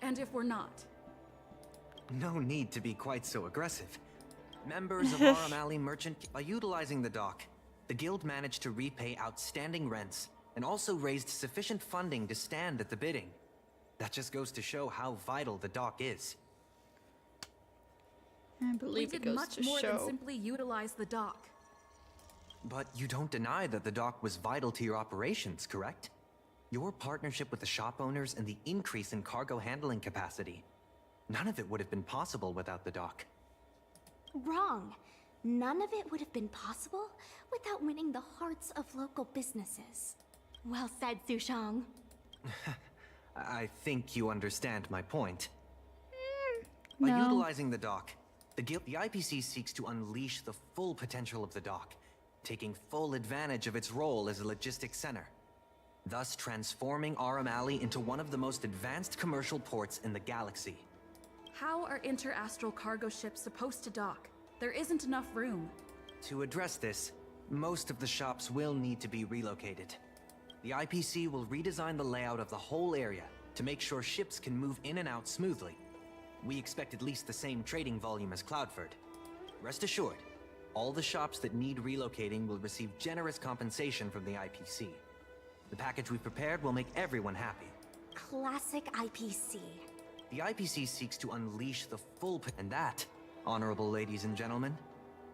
And if we're not? No need to be quite so aggressive. Members of Aurum Alley Merchant, by utilizing the dock, the guild managed to repay outstanding rents and also raised sufficient funding to stand at the bidding. That just goes to show how vital the dock is. I We believe it did goes much to more show. than simply utilize the dock. But you don't deny that the dock was vital to your operations, correct? Your partnership with the shop owners and the increase in cargo handling capacity. None of it would have been possible without the dock. Wrong. None of it would have been possible without winning the hearts of local businesses. Well said, Sushang. I think you understand my point. By no. utilizing the dock, the IPC seeks to unleash the full potential of the dock, taking full advantage of its role as a logistics center, thus transforming Aurum Alley into one of the most advanced commercial ports in the galaxy. How are interastral cargo ships supposed to dock? There isn't enough room. To address this, most of the shops will need to be relocated. The IPC will redesign the layout of the whole area to make sure ships can move in and out smoothly. We expect at least the same trading volume as Cloudford. Rest assured, all the shops that need relocating will receive generous compensation from the IPC. The package we've prepared will make everyone happy. Classic IPC. The IPC seeks to unleash the full and that, honorable ladies and gentlemen,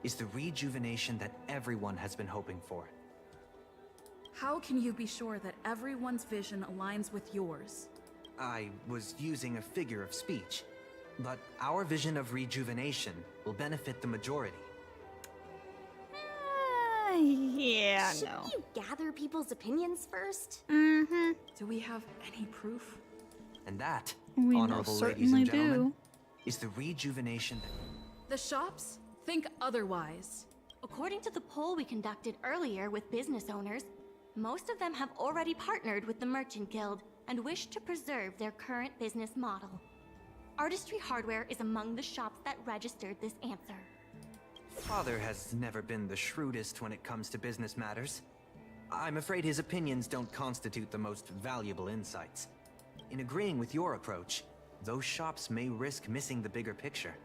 is the rejuvenation that everyone has been hoping for. How can you be sure that everyone's vision aligns with yours? I was using a figure of speech, but our vision of rejuvenation will benefit the majority. Yeah, Shouldn't no. you gather people's opinions first? Mm-hmm. Do we have any proof? And that, We honorable most ladies certainly and gentlemen, do. is the rejuvenation that... The shops think otherwise. According to the poll we conducted earlier with business owners, most of them have already partnered with the Merchant Guild and wish to preserve their current business model. Artistry Hardware is among the shops that registered this answer. Father has never been the shrewdest when it comes to business matters. I'm afraid his opinions don't constitute the most valuable insights. In agreeing with your approach, those shops may risk missing the bigger picture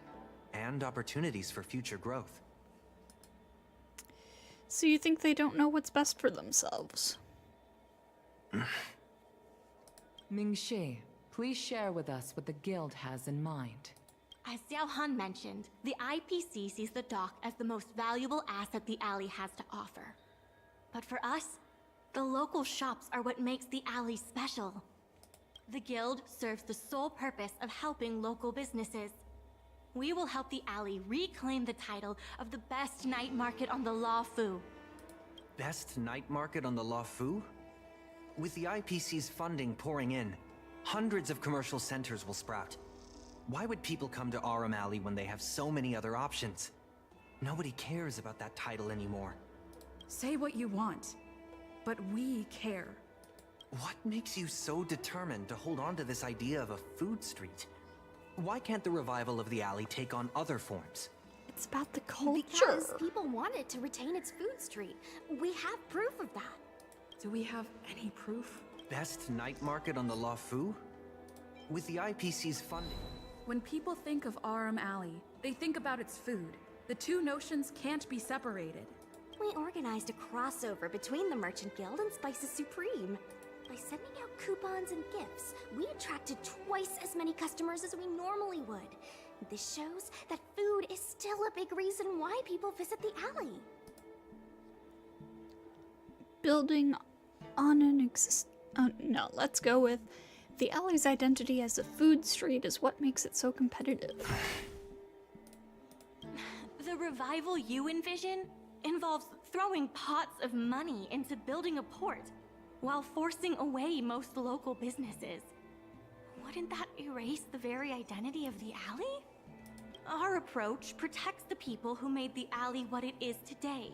and opportunities for future growth. So you think they don't know what's best for themselves? Ming-Shi, please share with us what the guild has in mind. As Xiao Han mentioned, the IPC sees the dock as the most valuable asset the alley has to offer. But for us, the local shops are what makes the alley special. The guild serves the sole purpose of helping local businesses. We will help the alley reclaim the title of the best night market on the Law Fu. Best night market on the Law Fu? With the IPC's funding pouring in, hundreds of commercial centers will sprout. Why would people come to Aurum Alley when they have so many other options? Nobody cares about that title anymore. Say what you want, but we care. What makes you so determined to hold on to this idea of a food street? Why can't the revival of the alley take on other forms? It's about the culture. Because people want it to retain its food street. We have proof of that. Do we have any proof? Best night market on the Law Fu? With the IPC's funding... When people think of Aurum Alley, they think about its food. The two notions can't be separated. We organized a crossover between the Merchant Guild and Spices Supreme. By sending out coupons and gifts, we attracted twice as many customers as we normally would. This shows that food is still a big reason why people visit the alley. Building on an no, let's go with the alley's identity as a food street is what makes it so competitive. The revival you envision involves throwing pots of money into building a port, while forcing away most local businesses. Wouldn't that erase the very identity of the alley? Our approach protects the people who made the alley what it is today.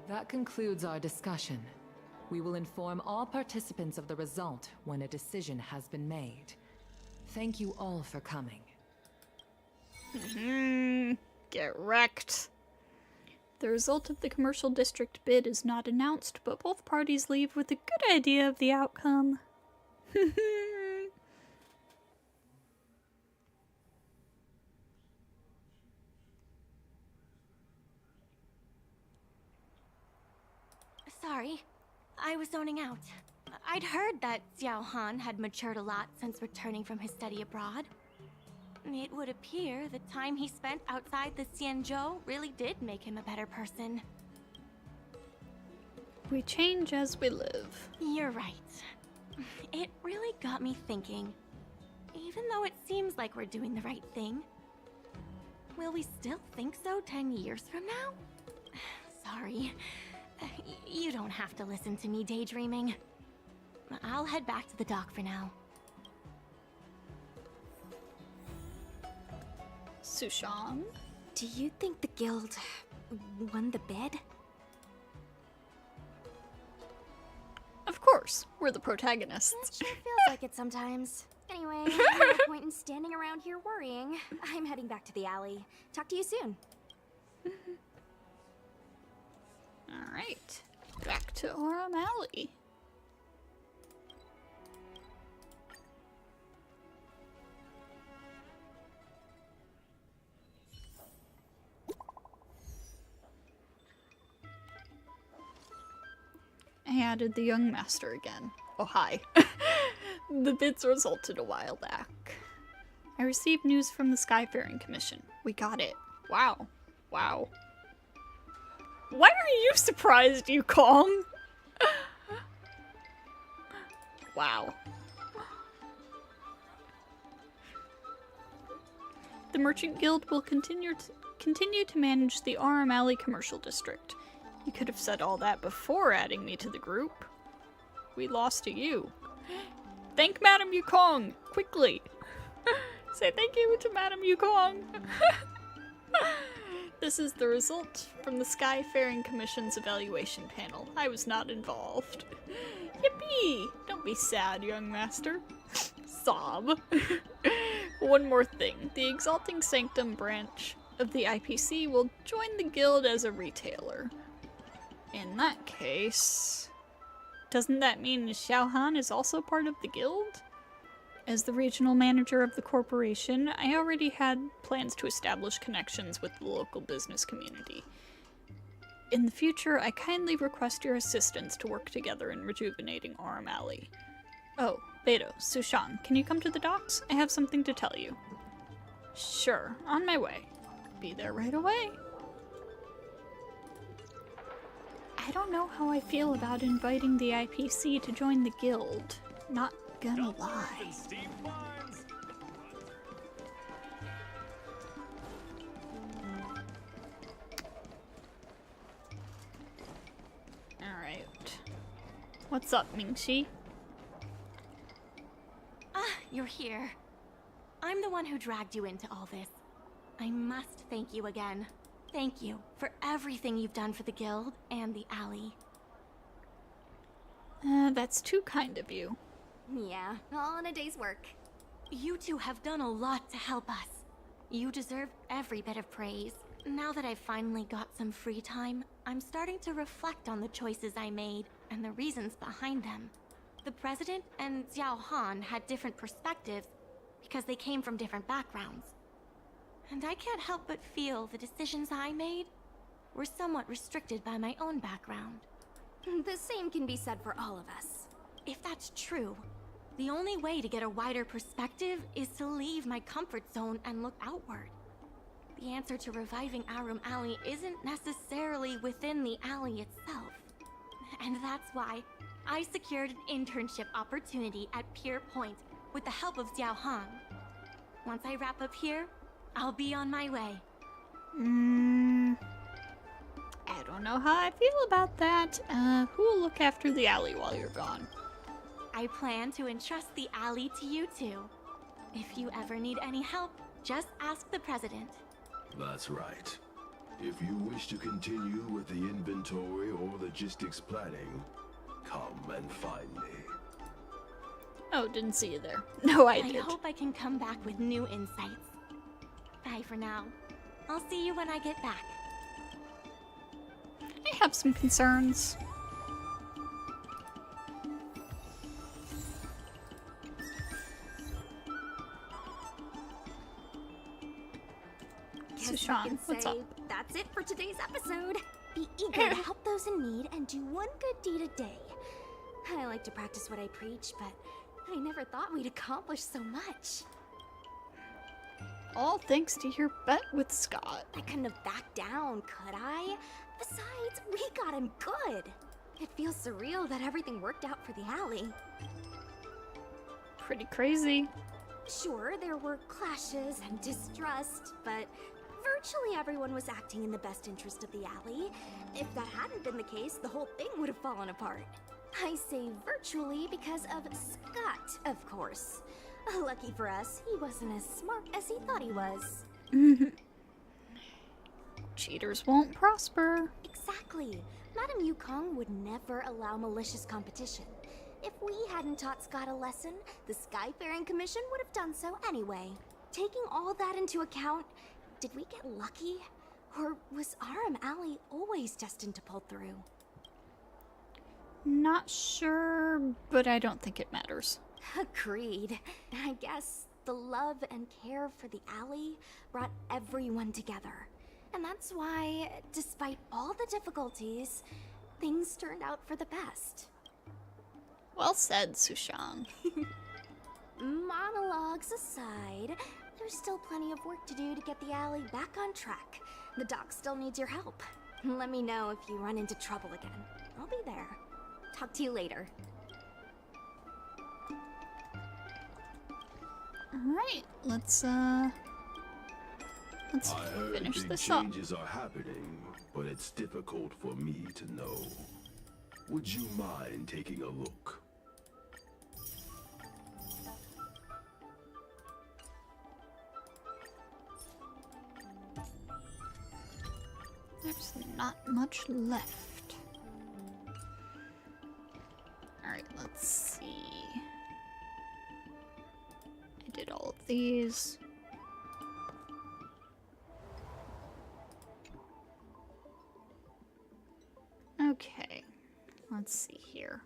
That concludes our discussion. We will inform all participants of the result when a decision has been made. Thank you all for coming. Get wrecked. The result of the commercial district bid is not announced, but both parties leave with a good idea of the outcome. Sorry, I was zoning out. I'd heard that Xiao Han had matured a lot since returning from his study abroad. It would appear the time he spent outside the Xianzhou really did make him a better person. We change as we live. You're right. It really got me thinking. Even though it seems like we're doing the right thing, will we still think so 10 years from now? Sorry. You don't have to listen to me daydreaming. I'll head back to the dock for now. Sushan? Do you think the guild won the bid? Of course, we're the protagonists. It sure feels like it sometimes. Anyway, no point in standing around here worrying. I'm heading back to the alley. Talk to you soon. Alright, back to Aurum Alley. I added the young master again. Oh, hi. The bids resulted a while back. I received news from the Skyfaring Commission. We got it. Wow. Wow. Why are you surprised, Yukong? Wow. The Merchant Guild will continue to manage the Aurum Alley Commercial District. You could have said all that before adding me to the group. We lost to you. Thank Madame Yukong! Quickly! Say thank you to Madame Yukong! This is the result from the Skyfaring Commission's evaluation panel. I was not involved. Yippee! Don't be sad, young master. Sob. One more thing. The Exalting Sanctum branch of the IPC will join the guild as a retailer. In that case... doesn't that mean Xiaohan is also part of the guild? As the regional manager of the corporation, I already had plans to establish connections with the local business community. In the future, I kindly request your assistance to work together in rejuvenating Aurum Alley. Oh, Beto, Sushan, can you come to the docks? I have something to tell you. Sure, on my way. Be there right away. I don't know how I feel about inviting the IPC to join the guild. Not gonna lie. Alright. What's up, Mingxi? Ah, you're here. I'm the one who dragged you into all this. I must thank you again. Thank you for everything you've done for the guild and the alley. That's too kind of you. Yeah, all in a day's work. You two have done a lot to help us. You deserve every bit of praise. Now that I've finally got some free time, I'm starting to reflect on the choices I made and the reasons behind them. The president and Xiao Han had different perspectives because they came from different backgrounds. And I can't help but feel the decisions I made were somewhat restricted by my own background. The same can be said for all of us. If that's true, the only way to get a wider perspective is to leave my comfort zone and look outward. The answer to reviving Aurum Alley isn't necessarily within the alley itself. And that's why I secured an internship opportunity at Pier Point with the help of Xiao Han. Once I wrap up here, I'll be on my way. I don't know how I feel about that. Who will look after the alley while you're gone? I plan to entrust the alley to you two. If you ever need any help, just ask the president. That's right. If you wish to continue with the inventory or logistics planning, come and find me. Oh, didn't see you there. No, I did. I hope I can come back with new insights. Bye for now. I'll see you when I get back. I have some concerns. Guess Sushan, I can what's say up? that's it for today's episode. Be eager to help those in need and do one good deed a day. I like to practice what I preach, but I never thought we'd accomplish so much. All thanks to your bet with Scott. I couldn't have backed down, could I? Besides, we got him good. It feels surreal that everything worked out for the alley. Pretty crazy. Sure, there were clashes and distrust, but virtually everyone was acting in the best interest of the alley. If that hadn't been the case, the whole thing would have fallen apart. I say virtually because of Scott, of course. Lucky for us, he wasn't as smart as he thought he was. Cheaters won't prosper. Exactly. Madame Yukong would never allow malicious competition. If we hadn't taught Scott a lesson, the Skyfaring Commission would have done so anyway. Taking all that into account, did we get lucky? Or was Aurum Alley always destined to pull through? Not sure, but I don't think it matters. Agreed. I guess the love and care for the alley brought everyone together. And that's why, despite all the difficulties, things turned out for the best. Well said, Sushang. Monologues aside, there's still plenty of work to do to get the alley back on track. The doc still needs your help. Let me know if you run into trouble again. I'll be there. Talk to you later. Alright, let's I finish heard big this up. changes are happening, but it's difficult for me to know. Would you mind taking a look? There's not much left. Alright, let's see. I did all of these. Okay, let's see here.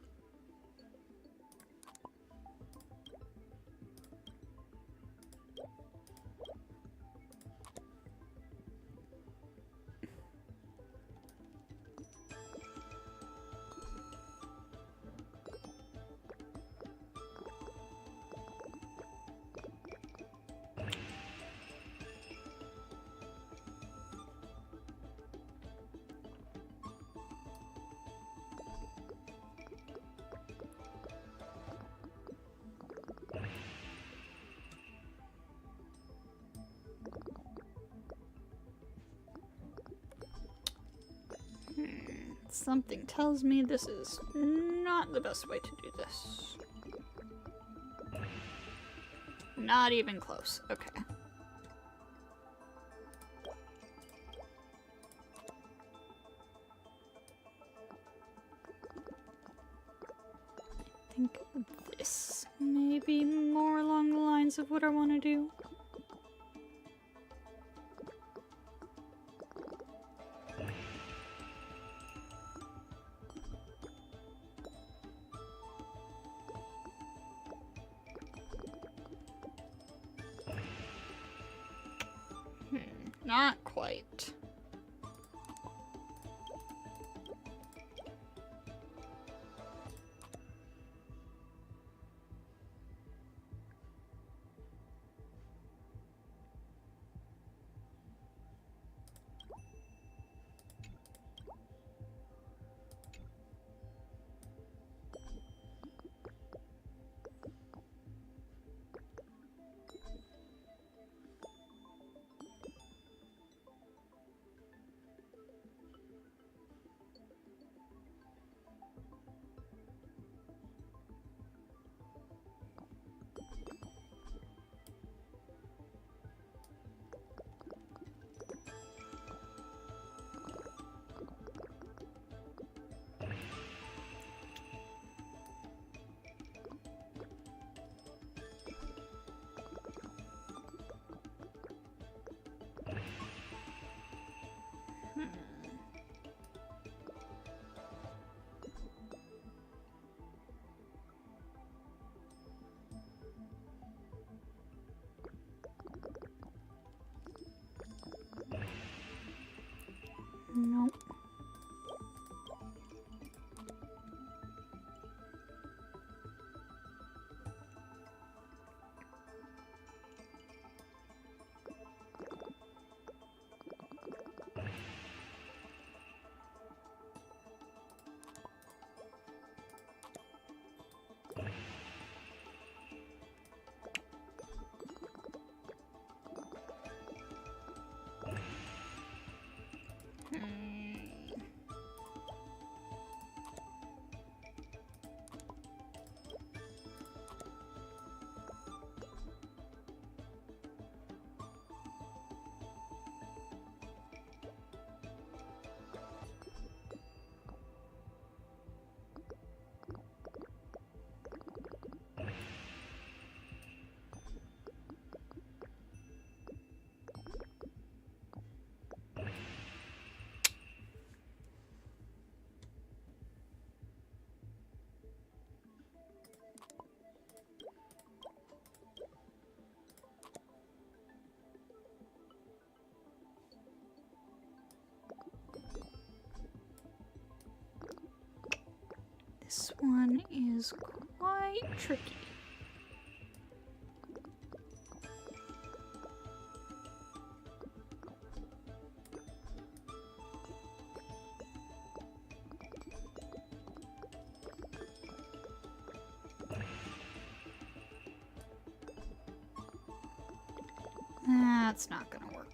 Something tells me this is not the best way to do this. Not even close. Okay. I think this may be more along the lines of what I want to do. Not quite. one is quite tricky. That's not gonna work.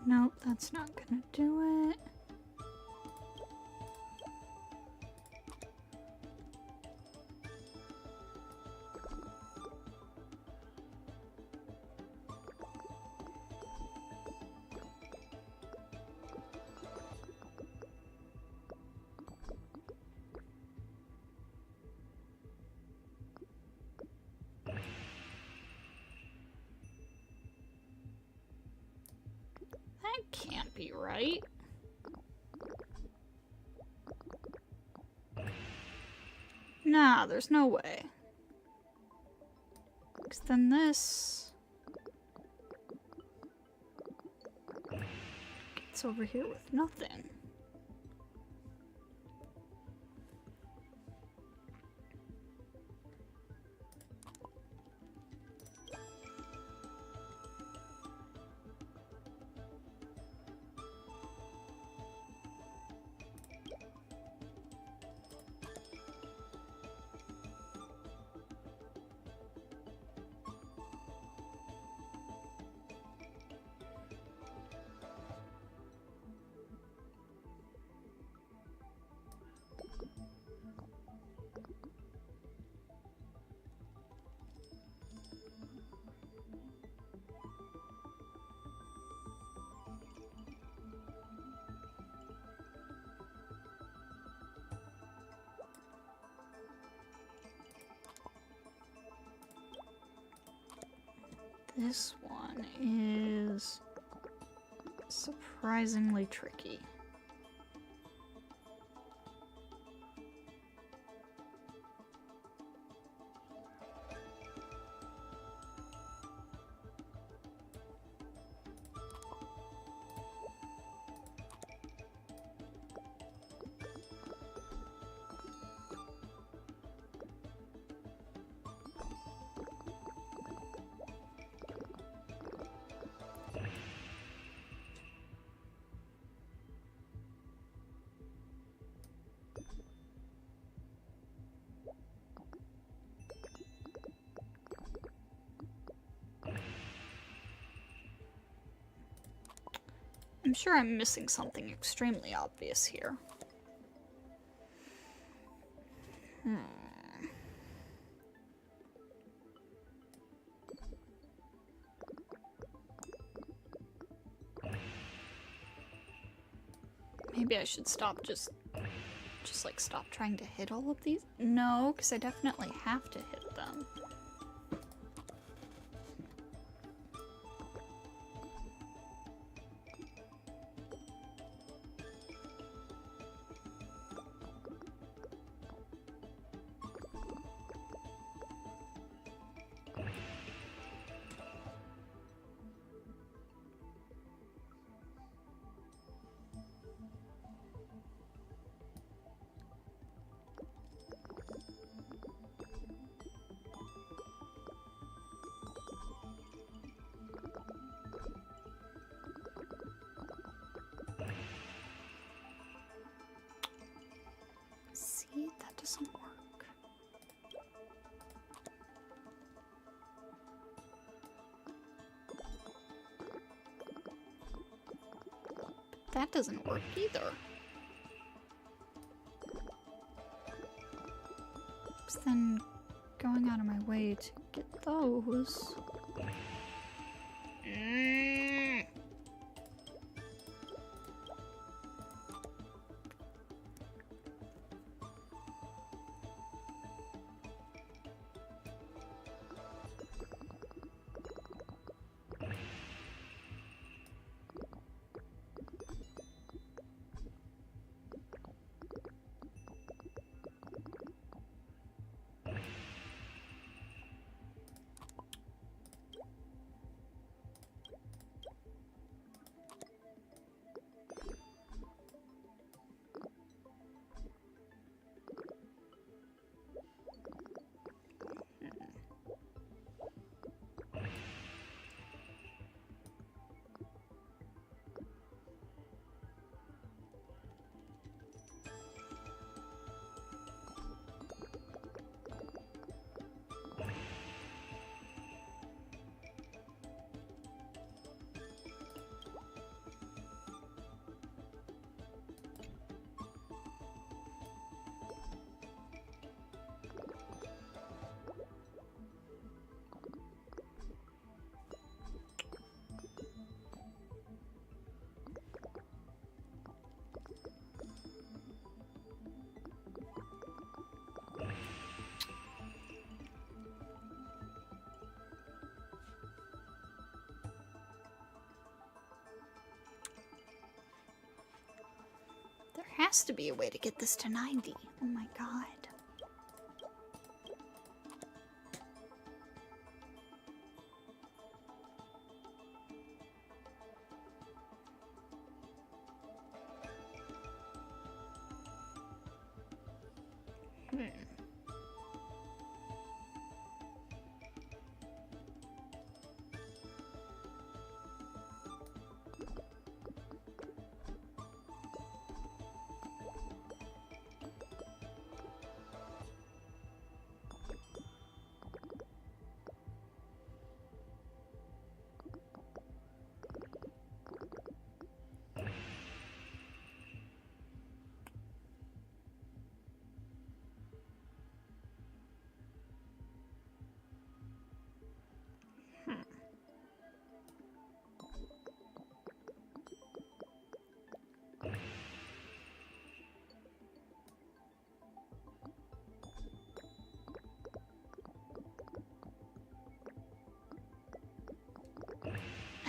Nope, that's not gonna do it. That can't be right. Nah, there's no way. 'Cause then this gets over here with nothing. This one is surprisingly tricky. I'm sure I'm missing something extremely obvious here. Maybe I should stop just like stop trying to hit all of these? No, because I definitely have to hit them. See, that doesn't work. But that doesn't work either. Because then going out of my way way to get those. There has to be a way to get this to 90. Oh my god.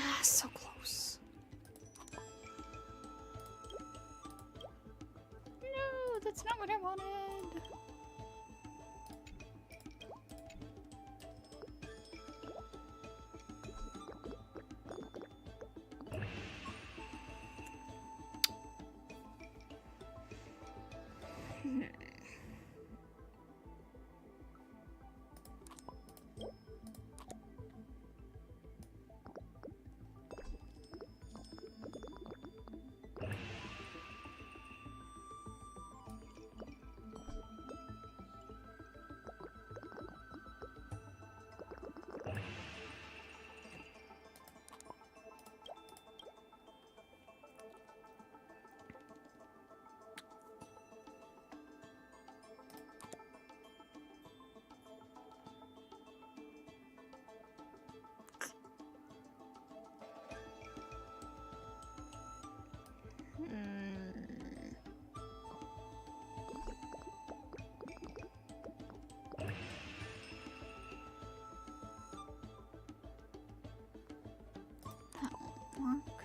Ah, so close. No, that's not what I wanted. That won't work.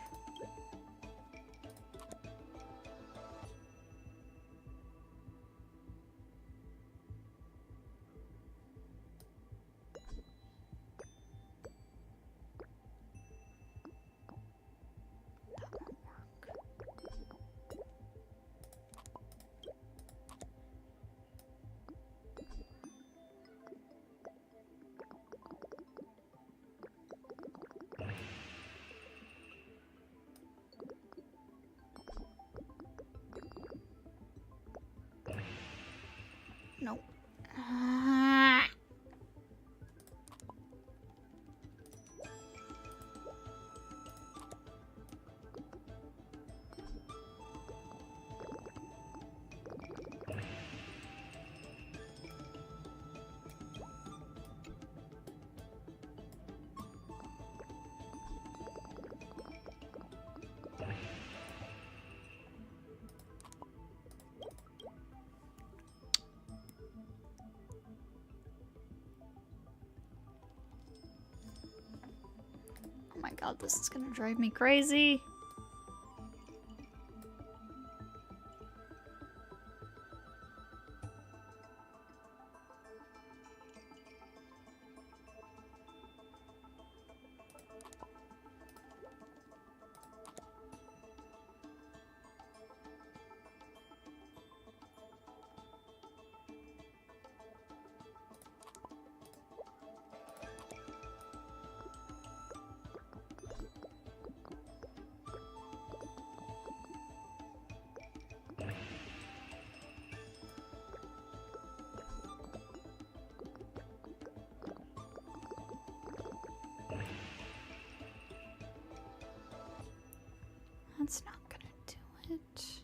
God, this is gonna drive me crazy. That's not gonna do it.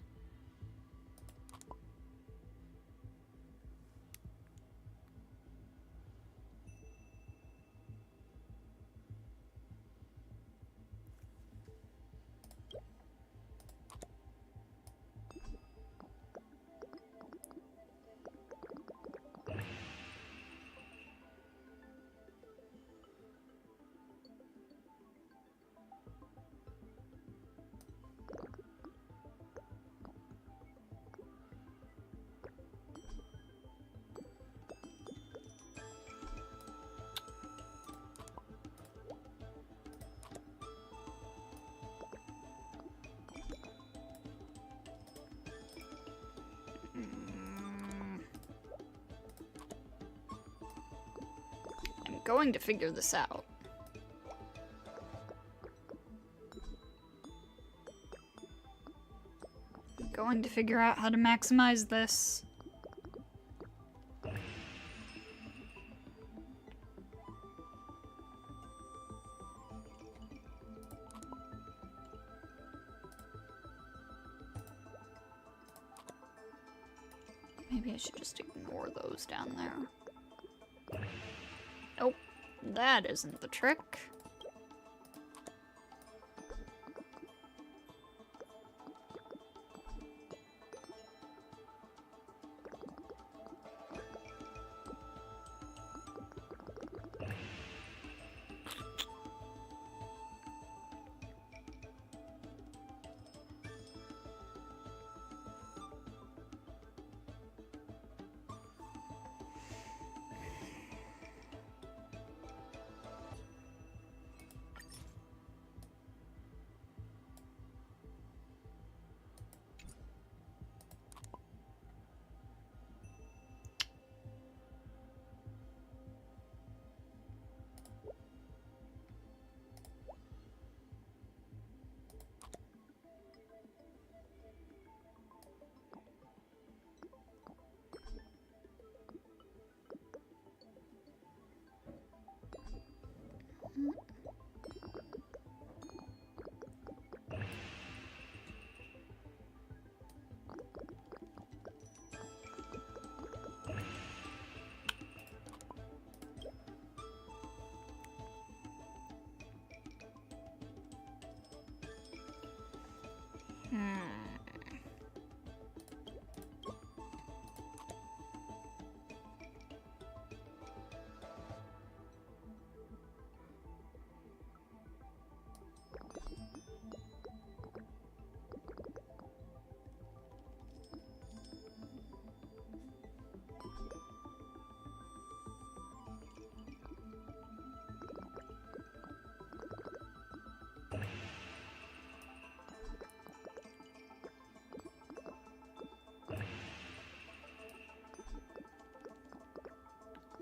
I'm going to figure this out. I'm going to figure out how to maximize this. Maybe I should just ignore those down there. Nope, that isn't the trick.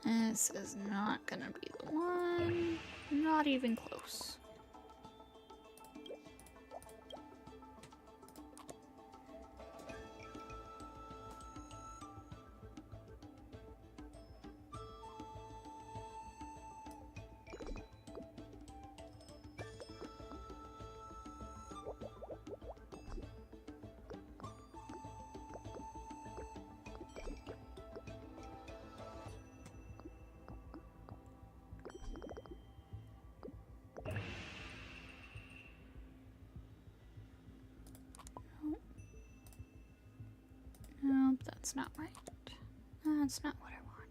This is not gonna be the one. Not even close. Nope, that's not right. That's not what I want.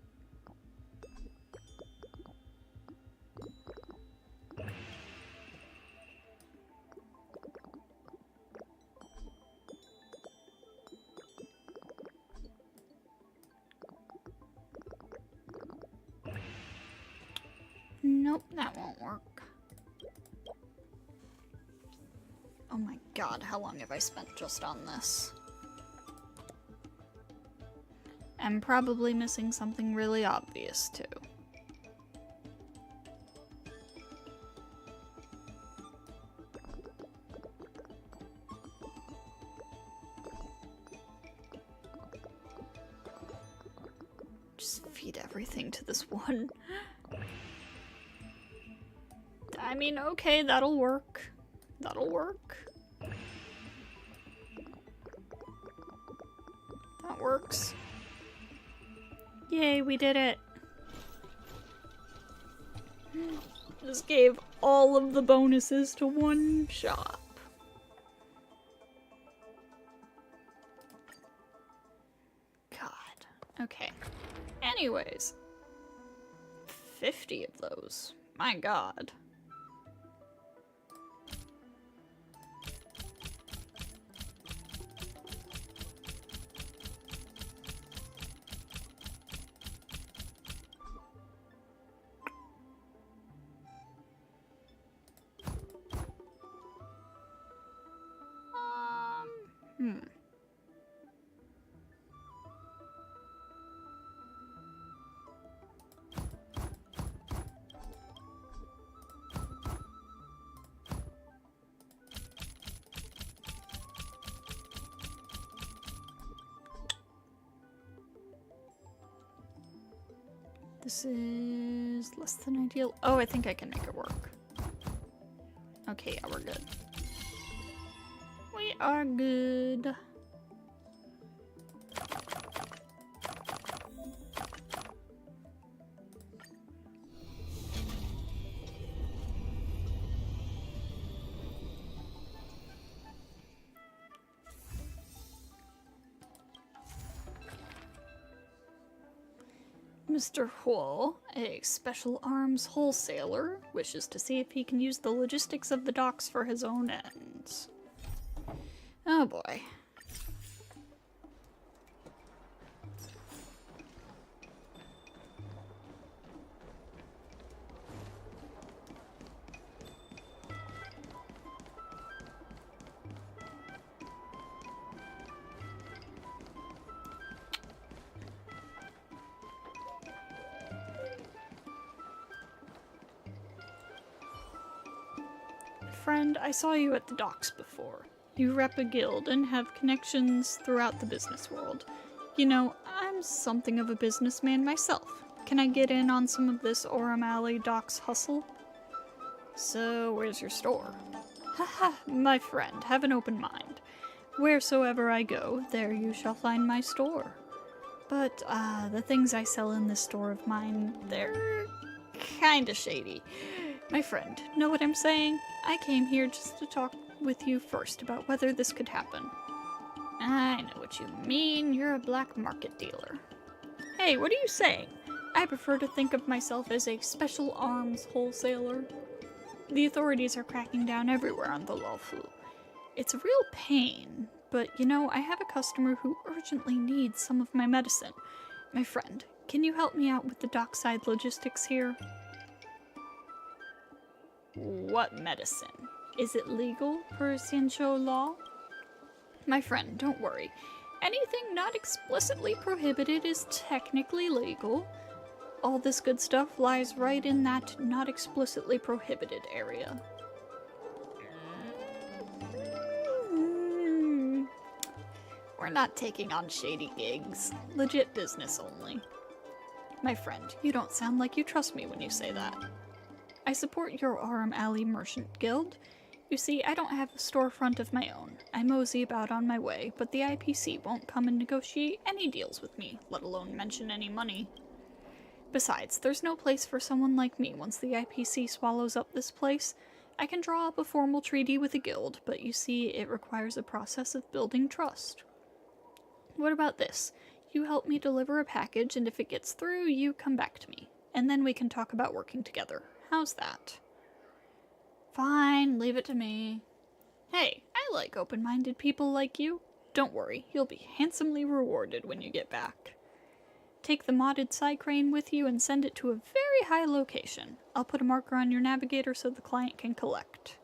Nope, that won't work. Oh my god, how long have I spent just on this? I'm probably missing something really obvious, too. Just feed everything to this one. I mean, okay, that'll work. That'll work. That works. Yay, we did it. Just gave all of the bonuses to one shop. God. Okay. Anyways. 50 of those. My god. Hmm. This is less than ideal. Oh, I think I can make it work. Okay, yeah, we're good. We are good. Mr. Huo, a special arms wholesaler, wishes to see if he can use the logistics of the docks for his own ends. Oh boy. Friend, I saw you at the docks before. You rep a guild and have connections throughout the business world. You know, I'm something of a businessman myself. Can I get in on some of this Aurum Alley docks hustle? So, where's your store? Haha, my friend, have an open mind. Wheresoever I go, there you shall find my store. But, the things I sell in this store of mine, they're kinda shady. My friend, know what I'm saying? I came here just to talk with you first about whether this could happen. I know what you mean, you're a black market dealer. Hey, what are you saying? I prefer to think of myself as a special arms wholesaler. The authorities are cracking down everywhere on the lawful. It's a real pain, but you know, I have a customer who urgently needs some of my medicine. My friend, can you help me out with the dockside logistics here? What medicine? Is it legal per Xianzhou law? My friend, don't worry. Anything not explicitly prohibited is technically legal. All this good stuff lies right in that not explicitly prohibited area. We're not taking on shady gigs. Legit business only. My friend, you don't sound like you trust me when you say that. I support your Aurum Alley Merchant Guild. You see, I don't have a storefront of my own. I mosey about on my way, but the IPC won't come and negotiate any deals with me, let alone mention any money. Besides, there's no place for someone like me once the IPC swallows up this place. I can draw up a formal treaty with a guild, but you see, it requires a process of building trust. What about this? You help me deliver a package, and if it gets through, you come back to me. And then we can talk about working together. How's that? Fine, leave it to me. Hey, I like open-minded people like you. Don't worry, you'll be handsomely rewarded when you get back. Take the modded Psycrane with you and send it to a very high location. I'll put a marker on your navigator so the client can collect.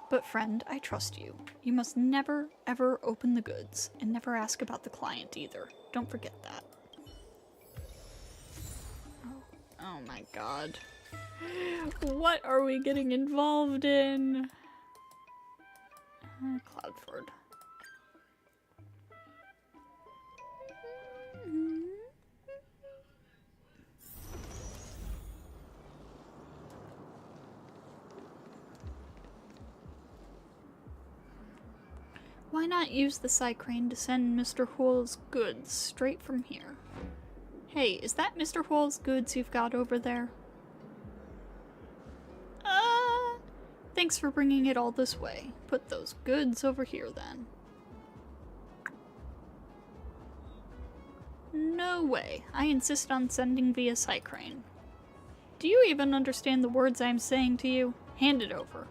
But friend, I trust you. You must never, ever open the goods, and never ask about the client either. Don't forget that. Oh my god. What are we getting involved in? Cloudford. Why not use the Psycrane to send Mr. Huol's goods straight from here? Hey, is that Mr. Huol's goods you've got over there? Thanks for bringing it all this way. Put those goods over here then. No way. I insist on sending via Psycrane. Do you even understand the words I'm saying to you? Hand it over.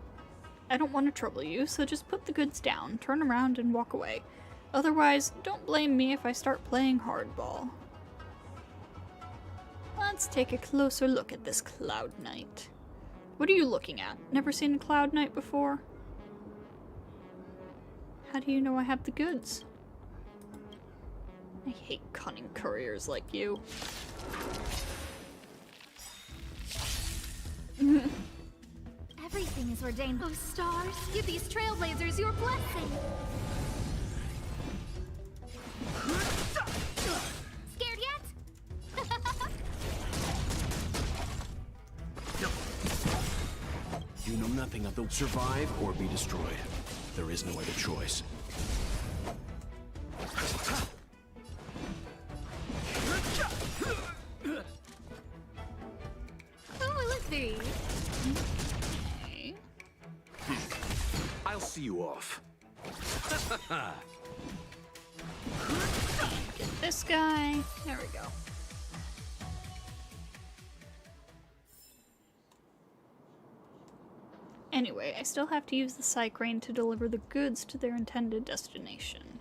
I don't want to trouble you, so just put the goods down, turn around, and walk away. Otherwise, don't blame me if I start playing hardball. Let's take a closer look at this Cloud Knight. What are you looking at? Never seen a Cloud Knight before? How do you know I have the goods? I hate cunning couriers like you. Everything is ordained. Oh, stars, give these trailblazers your blessing. Scared yet? You know nothing of the survive or be destroyed. There is no other choice. Oh, let's see. Okay. I'll see you off. Get this guy. There we go. Anyway, I still have to use the Psycrane to deliver the goods to their intended destination.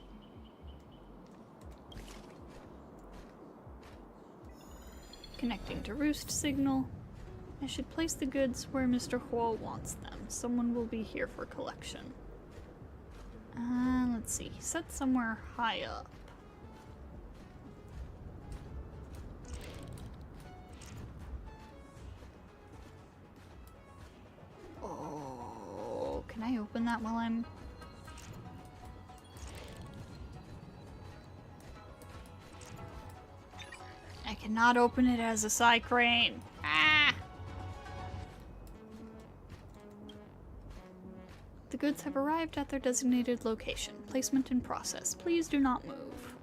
Connecting to Roost signal. I should place the goods where Mr. Huol wants them. Someone will be here for collection. Let's see. Set somewhere high up. Oh, can I open that while I'm... I cannot open it as a Psycrane. Ah! The goods have arrived at their designated location. Placement in process. Please do not move.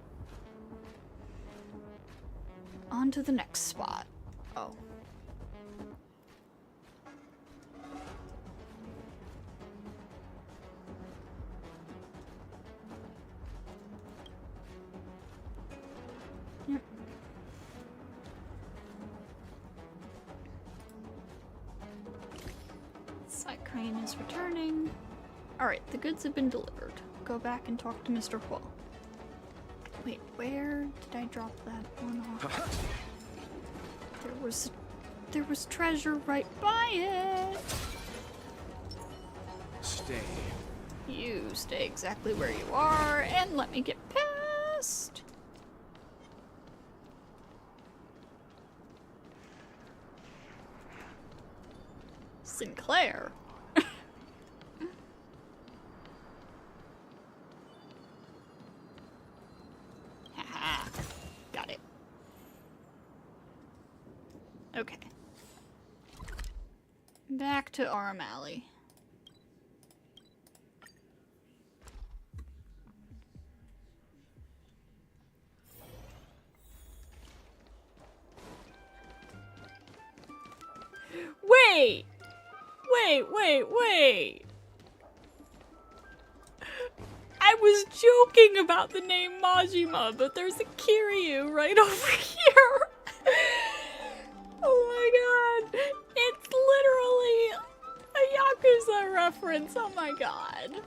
On to the next spot. Oh. Yep. Psycrane is returning. Alright, the goods have been delivered. Go back and talk to Mr. Huol. Wait, where did I drop that one off? There was treasure right by it! Stay. You stay exactly where you are and let me get past! Sinclair? Haha. Got it. Okay. Back to Aurum Alley. Wait! Wait! I was joking about the name Majima, but there's a Kiryu right over here! Oh my god! It's literally a Yakuza reference, oh my god.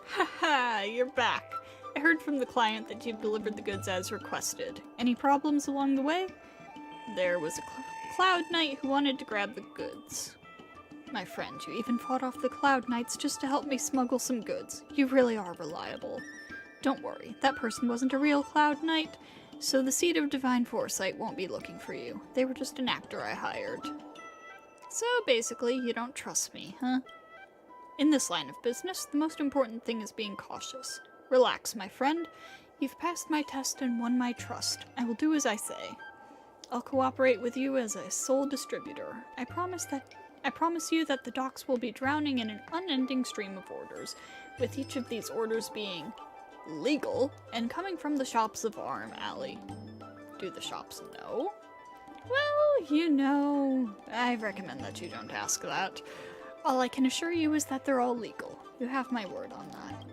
Haha, You're back. I heard from the client that you've delivered the goods as requested. Any problems along the way? There was a Cloud Knight who wanted to grab the goods. My friend, you even fought off the Cloud Knights just to help me smuggle some goods. You really are reliable. Don't worry, that person wasn't a real Cloud Knight, so the Seed of Divine Foresight won't be looking for you. They were just an actor I hired. So basically, you don't trust me, huh? In this line of business, the most important thing is being cautious. Relax, my friend. You've passed my test and won my trust. I will do as I say. I'll cooperate with you as a sole distributor. I promise you that the docks will be drowning in an unending stream of orders, with each of these orders being legal and coming from the shops of Aurum Alley. Do the shops know? Well, you know, I recommend that you don't ask that. All I can assure you is that they're all legal. You have my word on that.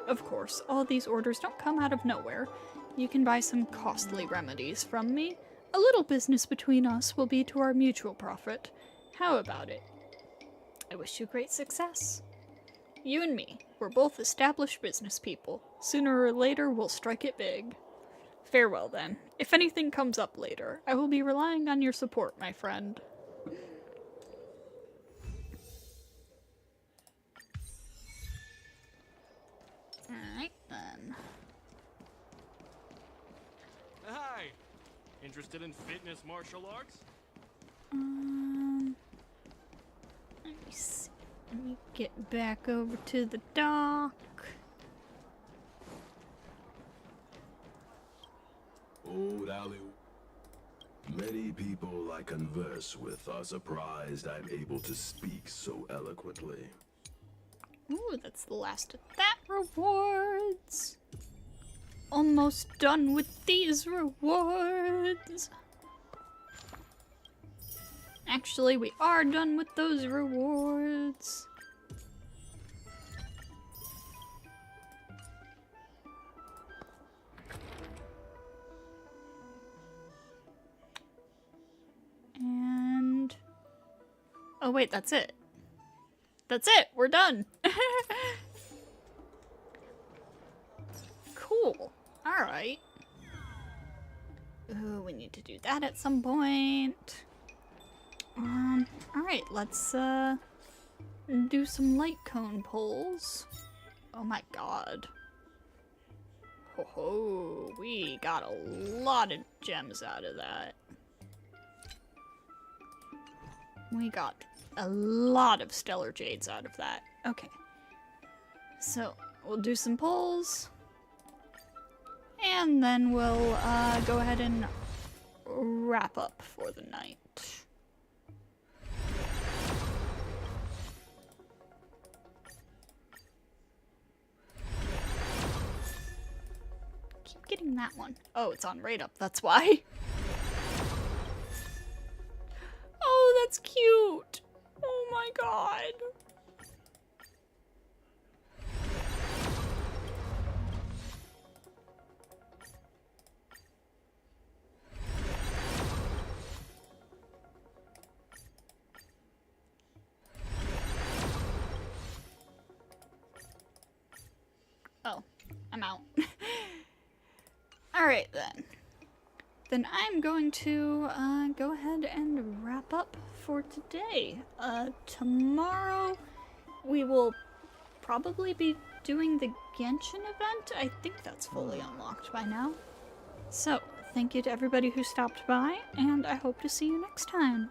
Of course, all these orders don't come out of nowhere. You can buy some costly remedies from me. A little business between us will be to our mutual profit. How about it? I wish you great success. You and me, we're both established business people. Sooner or later, we'll strike it big. Farewell then. If anything comes up later, I will be relying on your support, my friend. Alright then. Hi! Interested in fitness martial arts? Let me see. Let me get back over to the dock. Old Alley. Many people I converse with are surprised I'm able to speak so eloquently. Ooh, that's the last of that rewards. Almost done with these rewards. Actually, we are done with those rewards. And... oh wait, that's it. That's it! We're done! Cool. Alright. Ooh, we need to do that at some point. Alright, let's, do some light cone pulls. Oh my god. Ho ho, we got a lot of gems out of that. We got a lot of stellar jades out of that. Okay. So, we'll do some pulls. And then we'll, go ahead and wrap up for the night. Keep getting that one. Oh, it's on right up, that's why. Oh, that's cute! Oh my god. Oh, I'm out. Alright then. Then I'm going to go ahead and wrap up for today. Tomorrow we will probably be doing the Genshin event. I think that's fully unlocked by now. So, thank you to everybody who stopped by, and I hope to see you next time.